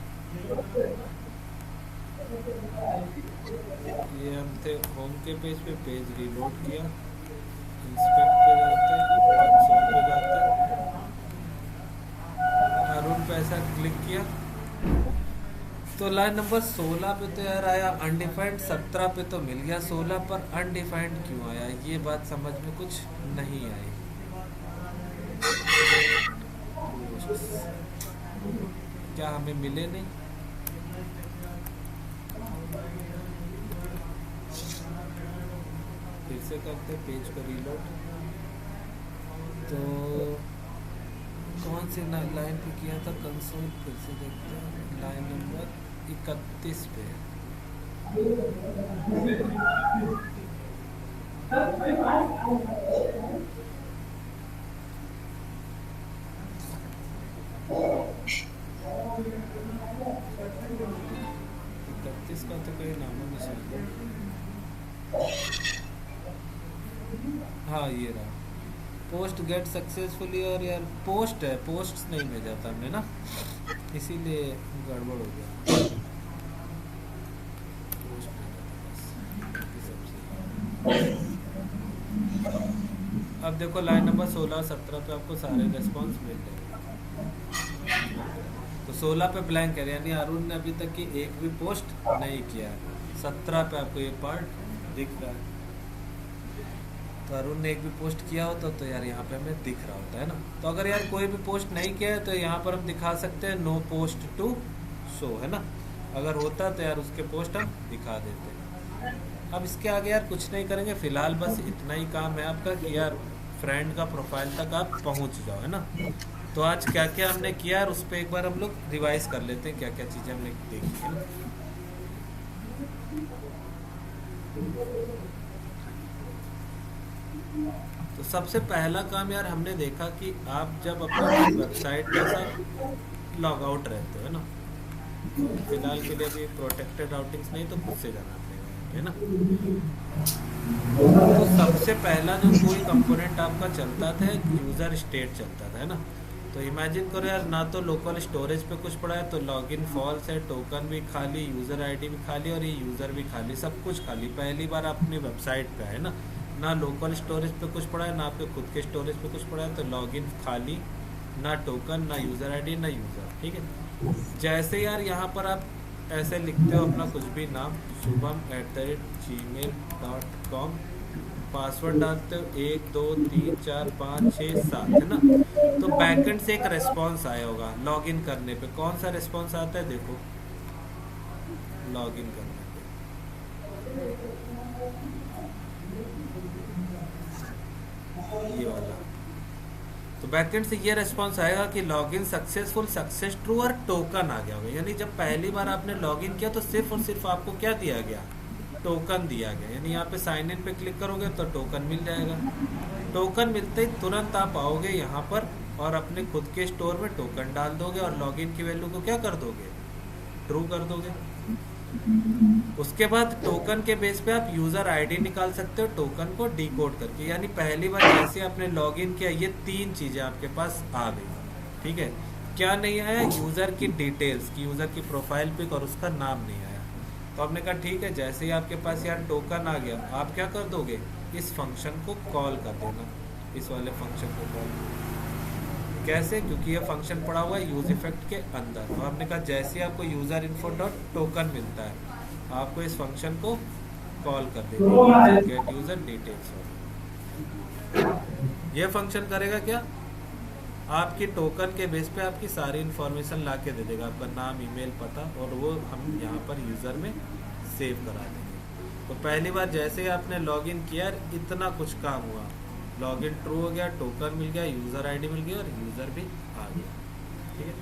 ये हम थे होम के पेज पे, पेज रीलोड किया, इंस्पेक्ट पे जाते हैं, कंसोल पे जाते हैं, अरुण पे ऐसा क्लिक किया तो लाइन नंबर 16 पे तो यार आया अनडिफाइंड, 17 पे तो मिल गया, 16 पर अनडिफाइंड क्यों आया ये बात समझ में कुछ नहीं आई। क्या हमें मिले नहीं? फिर से करते पेज को रीलोड। तो कौन सी लाइन पे किया था कंसोल, फिर से देखते हैं लाइन नंबर 31 पे। का तो कोई नाम निशान नहीं। हाँ ये रहा पोस्ट गेट सक्सेसफुली, और यार पोस्ट है, पोस्ट नहीं भेजा था हमने ना, इसीलिए गड़बड़ हो गया। अब देखो लाइन नंबर 16 और 17 पे आपको सारे रेस्पॉन्स मिल रहे हैं। तो 16 पे ब्लैंक है, यानी अरुण ने अभी तक की एक भी पोस्ट नहीं किया है। 17 पे आपको ये पार्ट दिख रहा है, तो अरुण ने एक भी पोस्ट किया होता तो यार यहाँ पे हमें दिख रहा होता है ना। तो अगर यार कोई भी पोस्ट नहीं किया है तो यहाँ पर हम दिखा सकते हैं नो पोस्ट टू शो, है ना। अगर होता तो यार उसके पोस्ट हम दिखा देते। अब इसके आगे यार कुछ नहीं करेंगे, फिलहाल बस इतना ही काम है आपका कि यार फ्रेंड का प्रोफाइल तक आप पहुंच जाओ, है ना। तो आज क्या क्या हमने किया है उस पर एक बार हम लोग रिवाइज कर लेते हैं, क्या क्या चीज़ें हमने देखी है ना। तो सबसे पहला काम यार हमने देखा कि आप जब अपना वेबसाइट के साथ लॉग आउट रहते हो, है ना। फिलहाल के लिए अभी प्रोटेक्टेड राउटिंग्स नहीं तो खुद से जाना पड़ेगा, है ना। तो सबसे पहला जो कोई कंपोनेंट आपका चलता था यूज़र स्टेट चलता था, है ना। तो इमेजिन करो यार, ना तो लोकल स्टोरेज पे कुछ पड़ा है, तो लॉगिन फॉल्स है, टोकन भी खाली, यूज़र आईडी भी खाली और ये यूज़र भी खाली, सब कुछ खाली। पहली बार अपनी वेबसाइट पे है ना लोकल स्टोरेज पे कुछ पड़ा है, ना आपके खुद के स्टोरेज पे कुछ पड़ा है, तो लॉगिन खाली, ना टोकन, ना यूज़र आईडी, ना यूज़र, ठीक है। जैसे यार यहाँ पर आप ऐसे लिखते हो अपना कुछ भी नाम, shubham@gmail.com, पासवर्ड डालते हो 1 2 3 4 5 6 7, है ना। तो बैकएंड से एक रेस्पॉन्स आया होगा लॉगिन करने पे। कौन सा रेस्पॉन्स आता है देखो, लॉगिन करने पे ये वाला। तो बैकएंड से ये रेस्पॉन्स आएगा कि लॉगिन सक्सेसफुल, सक्सेस ट्रू और टोकन आ गया होगा। यानी जब पहली बार आपने लॉगिन किया तो सिर्फ और सिर्फ आपको क्या दिया गया, टोकन दिया गया। यानी यहाँ पे साइन इन पे क्लिक करोगे तो टोकन मिल जाएगा। टोकन मिलते ही तुरंत आप आओगे यहाँ पर और अपने खुद के स्टोर में टोकन डाल दोगे और लॉगिन की वैल्यू को क्या कर दोगे, ट्रू कर दोगे। उसके बाद टोकन के बेस पे आप यूजर आईडी निकाल सकते हो टोकन को डिकोड करके। यानी पहली बार जैसे आपने लॉगिन किया ये 3 चीजें आपके पास आ गई, ठीक है। क्या नहीं आया, यूजर की डिटेल्स की, यूजर की प्रोफाइल पिक और उसका नाम नहीं आया। तो आपने कहा ठीक है, जैसे ही आपके पास यार टोकन आ गया, आप क्या कर दोगे, इस फंक्शन को कॉल कर देना, इस वाले फंक्शन को कॉल। कैसे, क्योंकि ये फंक्शन पड़ा हुआ है यूज इफेक्ट के अंदर। तो आपने कहा जैसे ही आपको यूजर इन्फो डॉट टोकन मिलता है, आपको इस फंक्शन को कॉल कर देना, गेट यूजर डिटेल्स। ये फंक्शन करेगा क्या, आपकी टोकन के बेस पे आपकी सारी इन्फॉर्मेशन ला के दे देगा, आपका नाम, ईमेल, पता, और वो हम यहाँ पर यूज़र में सेव करा देंगे। तो पहली बार जैसे ही आपने लॉगिन किया, इतना कुछ काम हुआ, लॉगिन ट्रू हो गया, टोकन मिल गया, यूज़र आईडी मिल गई और यूज़र भी आ गया, ठीक है।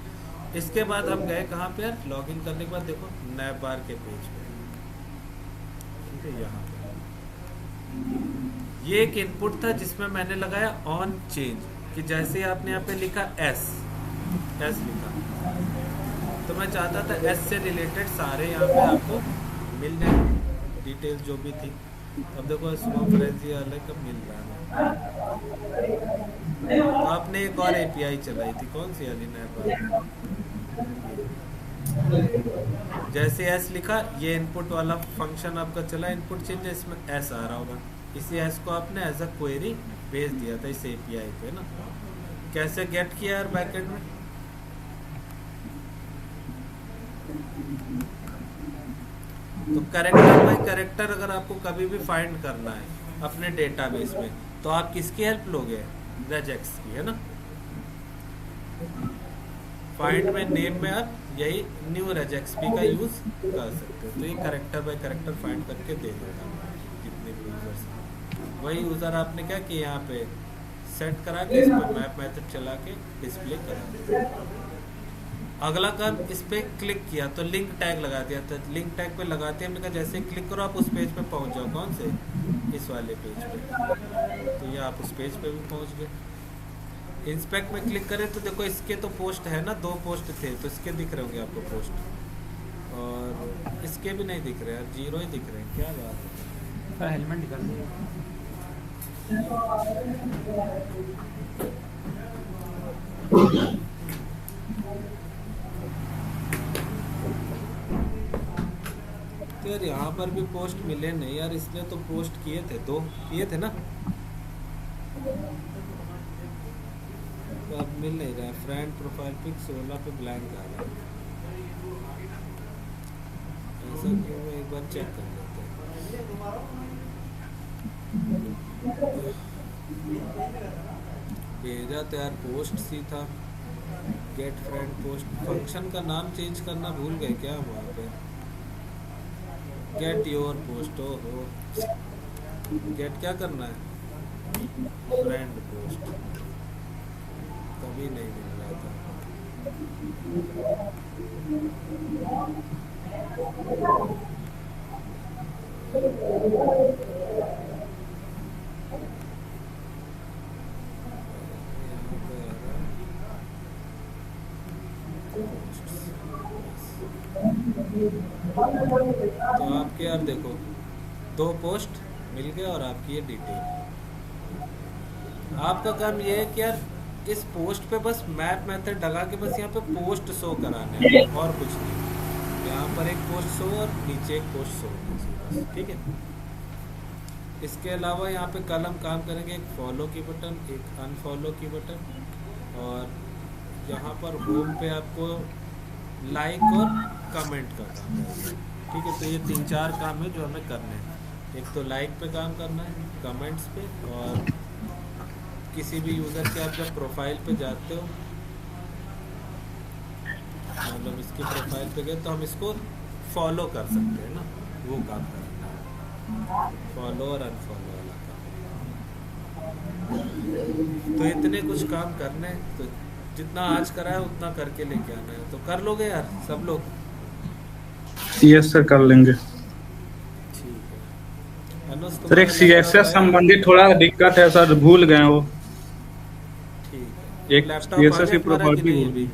इसके बाद हम गए कहाँ पे यार, लॉगिन करने के बाद देखो नैप बार के पेज पे, ठीक है। यहाँ पे ये एक इनपुट था जिसमें मैंने लगाया ऑन चेंज, कि जैसे आपने यहाँ पे लिखा एस लिखा, तो मैं चाहता था एस से रिलेटेड सारे यहाँ पे आपको मिल जाए डिटेल्स जो भी थी। अब देखो स्मोक फ्रेंजी अलग कब मिल रहा है। तो आपने एक और एपीआई चलाई थी, कौन सी वाली नैप, जैसे एस लिखा, ये इनपुट वाला फंक्शन आपका चला, इनपुट चेंज, इसमें एस आ रहा होगा, इसी एस को आपने एज अ क्वेरी भेज दिया था इस एपीआई पे ना। कैसे गेट किया यार बैकएंड में, तो कैरेक्टर बाय कैरेक्टर अगर आपको कभी भी फाइंड करना है अपने डेटाबेस में, तो आप किसकी हेल्प लोगे, रेजेक्स की, है ना। फाइंड में नेम में आप यही न्यू रेजेक्सपी का यूज कर सकते हो। तो ये कैरेक्टर बाय कैरेक्टर फाइंड करके दे देगा जितने भी यूजर्स। वही यूजर आपने क्या कि यहाँ पे सेट करा के इस पर मैप मेथड चला के डिस्प्ले करा। अगला काम, इस पे क्लिक किया तो लिंक टैग लगा दिया था, लिंक टैग पे लगाते हैं, हमने कहा जैसे क्लिक करो आप उस पेज पे पहुंच जाओ, कौन से, इस वाले पेज पे। तो ये आप उस पेज पे भी पहुंच गए। इंस्पेक्ट में क्लिक करें तो देखो इसके तो पोस्ट है ना, 2 पोस्ट थे, तो इसके दिख रहे होंगे आपको पोस्ट, और इसके भी नहीं दिख रहे यार, 0 ही दिख रहे हैं, क्या बात है। हेलमेट निकाल दो। तो यार यहाँ पर भी पोस्ट मिले नहीं यार, इसलिए तो पोस्ट किए थे, 2 किए थे ना, तो अब मिल नहीं रहा है। फ्रेंड प्रोफाइल पिक 16 पे ब्लैंक आ रहा है, ऐसा क्यों, एक बार चेक कर लेते हैं। भेजा तो यार पोस्ट सी था, गेट फ्रेंड पोस्ट, फंक्शन का नाम चेंज करना भूल गए क्या वहाँ पे, गेट योर पोस्ट, हो गेट क्या करना है, फ्रेंड पोस्ट, कभी नहीं मिल रहा था। तो आपके यार देखो 2 पोस्ट मिल गया और आपकी ये डिटेल। आपका काम ये है कि यार इस पोस्ट पे बस मैप मेथड लगा के बस यहाँ पे पोस्ट शो कराना है और कुछ नहीं। यहाँ पर एक पोस्ट शो और नीचे एक पोस्ट शो बस, ठीक है। इसके अलावा यहाँ पे कल हम काम करेंगे एक फॉलो की बटन, एक अनफॉलो की बटन, और यहाँ पर होम पे आपको लाइक और कमेंट का काम है, ठीक है। तो ये 3-4 काम है जो हमें करने हैं। एक तो लाइक पे काम करना है, कमेंट्स पे, और किसी भी यूज़र के आप जब प्रोफाइल पे जाते हो, मतलब इसके प्रोफाइल पे गए तो हम इसको फॉलो कर सकते हैं ना, वो काम करना है, फॉलो और अनफॉलो वाला काम। तो इतने कुछ काम करने हैं, तो जितना आज करा है उतना करके लेके आना है। तो कर लोगे यार सब लोग? यस सर, कर लेंगे। ठीक है अनुज, सर एक CSS संबंधित थोड़ा दिक्कत है सर, भूल गए वो। ठीक है, एक लैपटॉप CSS की प्रॉपर्टी नहीं भूल अभी? गए।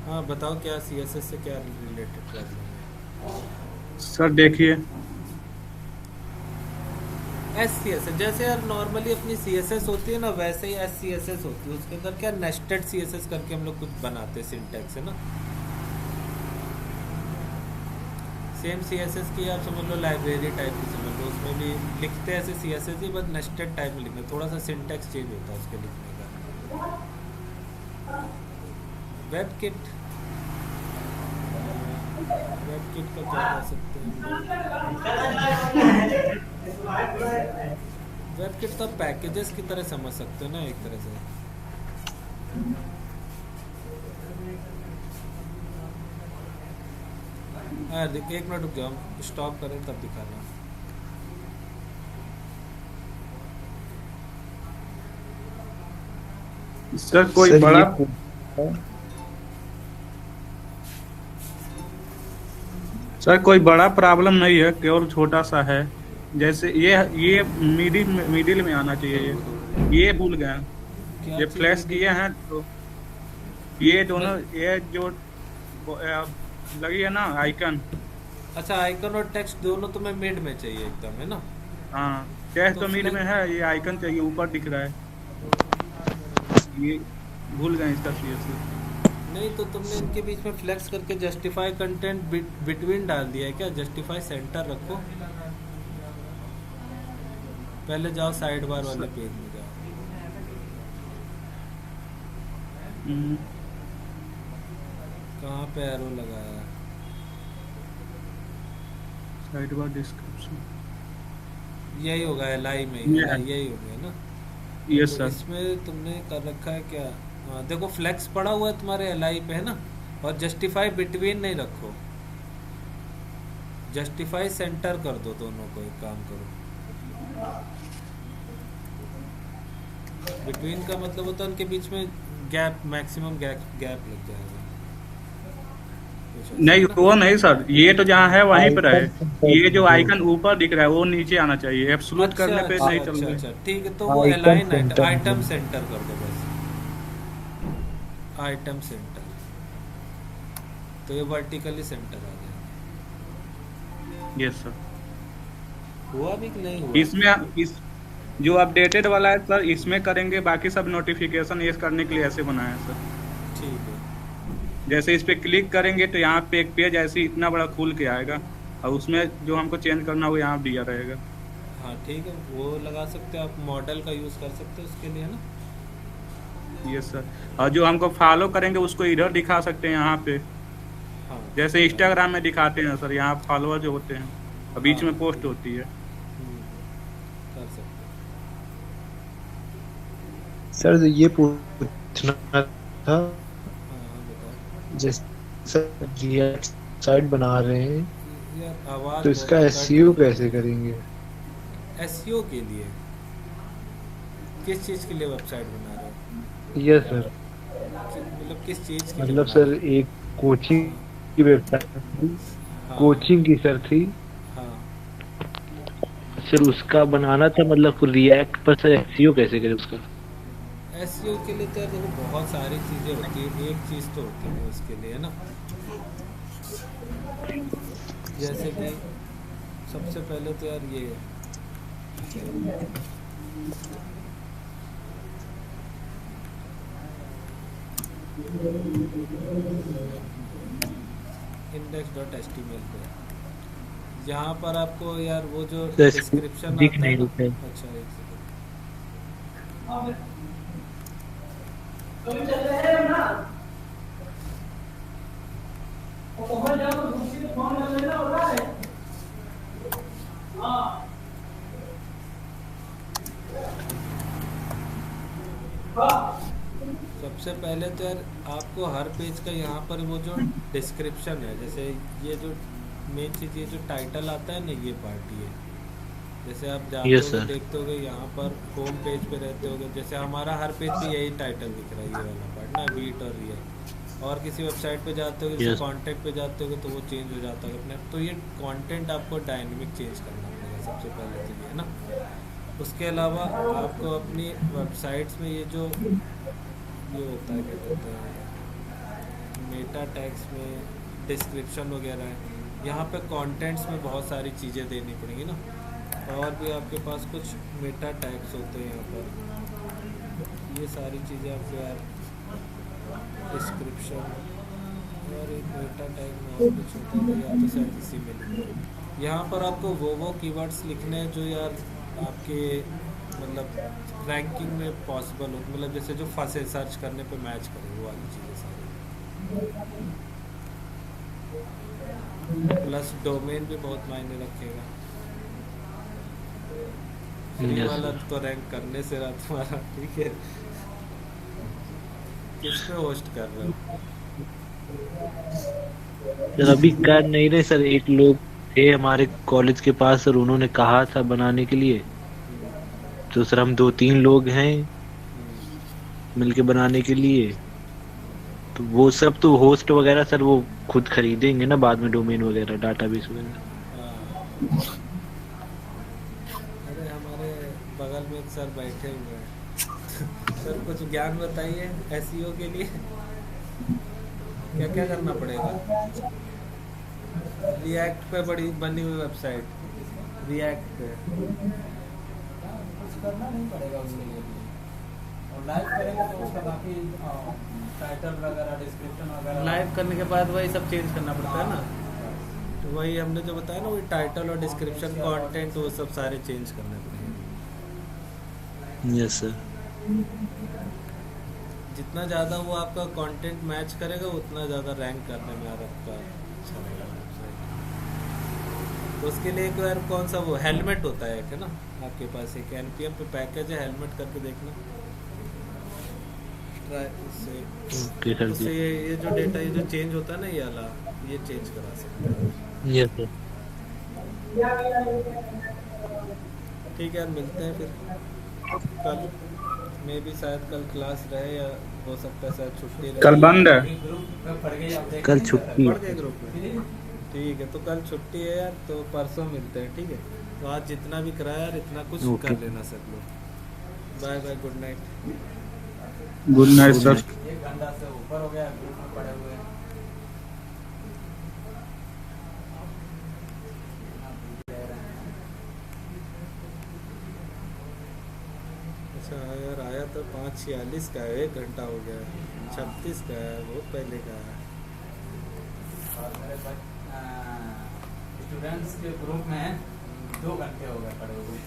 हाँ बताओ, क्या CSS से क्या रिलेटेड प्रॉब्लम है? सर देखिए, SCSS जैसे यार नॉर्मली अपनी CSS होती है ना, वैसे ही SCSS होती है। उसके अंदर क्या नेस्टेड CSS करके हम लोग कुछ बनाते हैं, सिंटैक्स है ना। सेम CSS की आप समझ लो लाइब्रेरी टाइप की समझ लो, उसमें भी लिखते हैं ऐसे CSS ही, बस नेस्टेड टाइप में लिखते हैं, थोड़ा सा सिंटैक्स चेंज होता है उसके लिखने का। वेबकिट का क्या कर सकते हैं? वेबकिट तो पैकेजेस की तरह समझ सकते हो ना एक तरह से। एक मिनट रुक जाओ, स्टॉप करें तब दिखाना। सर कोई बड़ा सर कोई बड़ा प्रॉब्लम नहीं है, केवल छोटा सा है। जैसे ये मिडिल में आना चाहिए, ये भूल गए। ये फ्लैश किए हैं तो ये दोनों, ये जो लगी है ना आइकन, अच्छा आइकन और टेक्स्ट दोनों तुम्हें मिड में चाहिए एकदम, है ना? हाँ टेक्स्ट तो मिड में है, ये आइकन चाहिए ऊपर दिख रहा है, ये भूल गए इसका CSS। नहीं तो तुमने इनके बीच में फ्लेक्स करके जस्टिफाई कंटेंट बिटवीन डाल दिया है क्या? जस्टिफाई सेंटर रखो, पहले जाओ साइड बार वाले पेज में जाओ। कहाँ पे एरो लगाया? साइड बार डिस्क्रिप्शन, यही होगा LI में, यही हो गया ना? यस तो सर। इसमें तुमने कर रखा है क्या? देखो फ्लेक्स पड़ा हुआ है तुम्हारे LI पे, है ना? और जस्टिफाई बिटवीन नहीं रखो, जस्टिफाई सेंटर कर दो दोनों को। एक काम करो, बिटवीन का मतलब होता है उनके बीच में गैप, मैक्सिमम गैप लग जाएगा। नहीं वो नहीं सर, ये तो जहाँ है वहीं पर है, ये जो आइकन ऊपर दिख रहा है वो नीचे आना चाहिए, एब्सोल्यूट करने पे नहीं चल रहा है। अच्छा ठीक है, तो वो अलाइन आइटम सेंटर कर दो बस, आइटम सेंटर, तो ये वर्टिकली सेंटर आ जाएगा। Yes sir. हुआ भी कि नहीं हुआ? इसमें इस जो अपडेटेड वाला है सर, इसमें करेंगे, बाकी सब नोटिफिकेशन ये करने के लिए ऐसे बनाया है सर। ठीक है, जैसे इस पे क्लिक करेंगे तो यहाँ पे एक पेज ऐसे इतना बड़ा खुल के आएगा, और उसमें जो हमको चेंज करना वो यहाँ दिया रहेगा। हाँ ठीक है, वो लगा सकते हो आप, मॉडल का यूज़ कर सकते हो उसके लिए, है ना? Yes sir. और जो हमको फॉलो करेंगे उसको इधर दिखा सकते हैं यहाँ पे, हाँ जैसे इंस्टाग्राम में दिखाते हैं सर, यहाँ फॉलोअर जो होते हैं और बीच में पोस्ट होती है। कर सकते सर ये पूछना था, जैसे रिएक्ट साइट बना रहे हैं यार आवाज़ तो इसका SEO कैसे करेंगे? SEO के लिए किस चीज़ के लिए वेबसाइट बना रहे हो? यस सर, मतलब किस चीज़ के मतलब लिए? सर एक कोचिंग की वेबसाइट थी, कोचिंग की सर थी सर, उसका बनाना था, मतलब रिएक्ट पर सर SEO कैसे करें उसका? एसईओ के लिए तो यार देखो बहुत सारी चीज़ें होती है, एक चीज़ तो होती है उसके लिए, है ना। जैसे कि सबसे पहले तो यार ये index.html पे यहाँ पर आपको यार वो जो डिस्क्रिप्शन दिख आता है नहीं ना, रहा है। अच्छा एक सेकंड, सबसे पहले तो यार आपको हर पेज का यहाँ पर वो जो डिस्क्रिप्शन है, जैसे ये जो मेन चीज़, ये जो टाइटल आता है ना, ये पार्ट ये जैसे आप जाते Yes, होगे sir. देखते होगे यहाँ पर होम पेज पे रहते होगे, जैसे हमारा हर पेज पे यही टाइटल दिख रहा है, ये वाला पार्ट ना, बीट और ये। और किसी वेबसाइट पे जाते होगे, जैसे Yes. कंटेंट पे जाते होगे तो वो चेंज हो जाता है अपने, तो ये कंटेंट आपको डायनेमिक चेंज करना पड़ेगा सबसे पहले तो ये, है ना। उसके अलावा आपको अपनी वेबसाइट्स में ये जो ये होता है, क्या कहते हैं, मेटा टैग्स में डिस्क्रिप्शन वगैरह है, यहाँ पे कंटेंट्स में बहुत सारी चीज़ें देनी पड़ेंगी ना। और भी आपके पास कुछ मेटा टैग्स होते हैं यहाँ पर, ये सारी चीज़ें आपको यार डिस्क्रिप्शन और एक मेटा टैग में और कुछ होता है, या तो शायद इसी में लिखो। यहाँ पर आपको वो कीवर्ड्स लिखने हैं जो यार आपके मतलब रैंकिंग में पॉसिबल हो, मतलब जैसे जो फंसे सर्च करने पे मैच करे, वो वाली चीज़ें सारी। प्लस डोमेन भी बहुत मायने रखेगा, फ्री Yes, वाला sir. तो रैंक करने से रहा तुम्हारा, ठीक है। किस पे होस्ट कर रहे हो? सर अभी कर नहीं रहे सर, एक लोग थे हमारे कॉलेज के पास सर, उन्होंने कहा था बनाने के लिए, तो सर हम 2-3 लोग हैं मिलके बनाने के लिए, तो वो सब तो होस्ट वगैरह सर वो खुद खरीदेंगे ना बाद में, डोमेन वगैरह डाटाबेस वगैरह। हाँ। अरे हमारे बगल में एक सर बैठे हुए हैं सर कुछ ज्ञान बताइए एसईओ के लिए, क्या क्या करना पड़ेगा। रिएक्ट पे बड़ी बनी हुई वेबसाइट, रिएक्ट पे कुछ करना नहीं पड़ेगा उसके लिए भी। और लाइव करेंगे तो उसका बाकी टाइटल वगैरह डिस्क्रिप्शन वगैरह लाइव करने के बाद वही सब चेंज करना पड़ता है ना, तो वही हमने जो बताया ना, वही टाइटल और डिस्क्रिप्शन कंटेंट वो सब सारे चेंज करने पड़ेंगे। Yes sir. जितना ज़्यादा वो आपका कंटेंट मैच करेगा उतना ज़्यादा रैंक करने में आपका अच्छा रहेगा वेबसाइट। तो उसके लिए एक यार कौन सा वो हेलमेट होता है क्या ना आपके पास, एक एनपीएम पे पैकेज है हेलमेट, करके देखना उससे ये जो डेटा ये जो चेंज होता है ना, ये वाला ये चेंज करा सकते हैं। Yes sir. ठीक है यार, मिलते हैं फिर कल, मे भी शायद कल क्लास रहे या हो सकता है शायद छुट्टी रहे। कल बंद है, कल छुट्टी पढ़ गए ग्रुप में, ठीक है। तो कल छुट्टी है यार, तो परसों मिलते हैं, ठीक है। तो आज जितना भी कराया यार इतना कुछ कर लेना सब लोग। Bye bye, good night. Good night sir. 1 घंटा से ऊपर हो गया ग्रुप में पड़े हुए। अच्छा यार, आया तो 5:46 का है, 1 घंटा हो गया, 36 का है, बहुत पहले का है। और मेरे स्टूडेंट्स के ग्रुप में 2 घंटे हो गए पड़े हुए।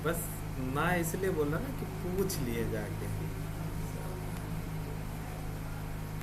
बस ना इसलिए बोला ना कि पूछ लिए जाके।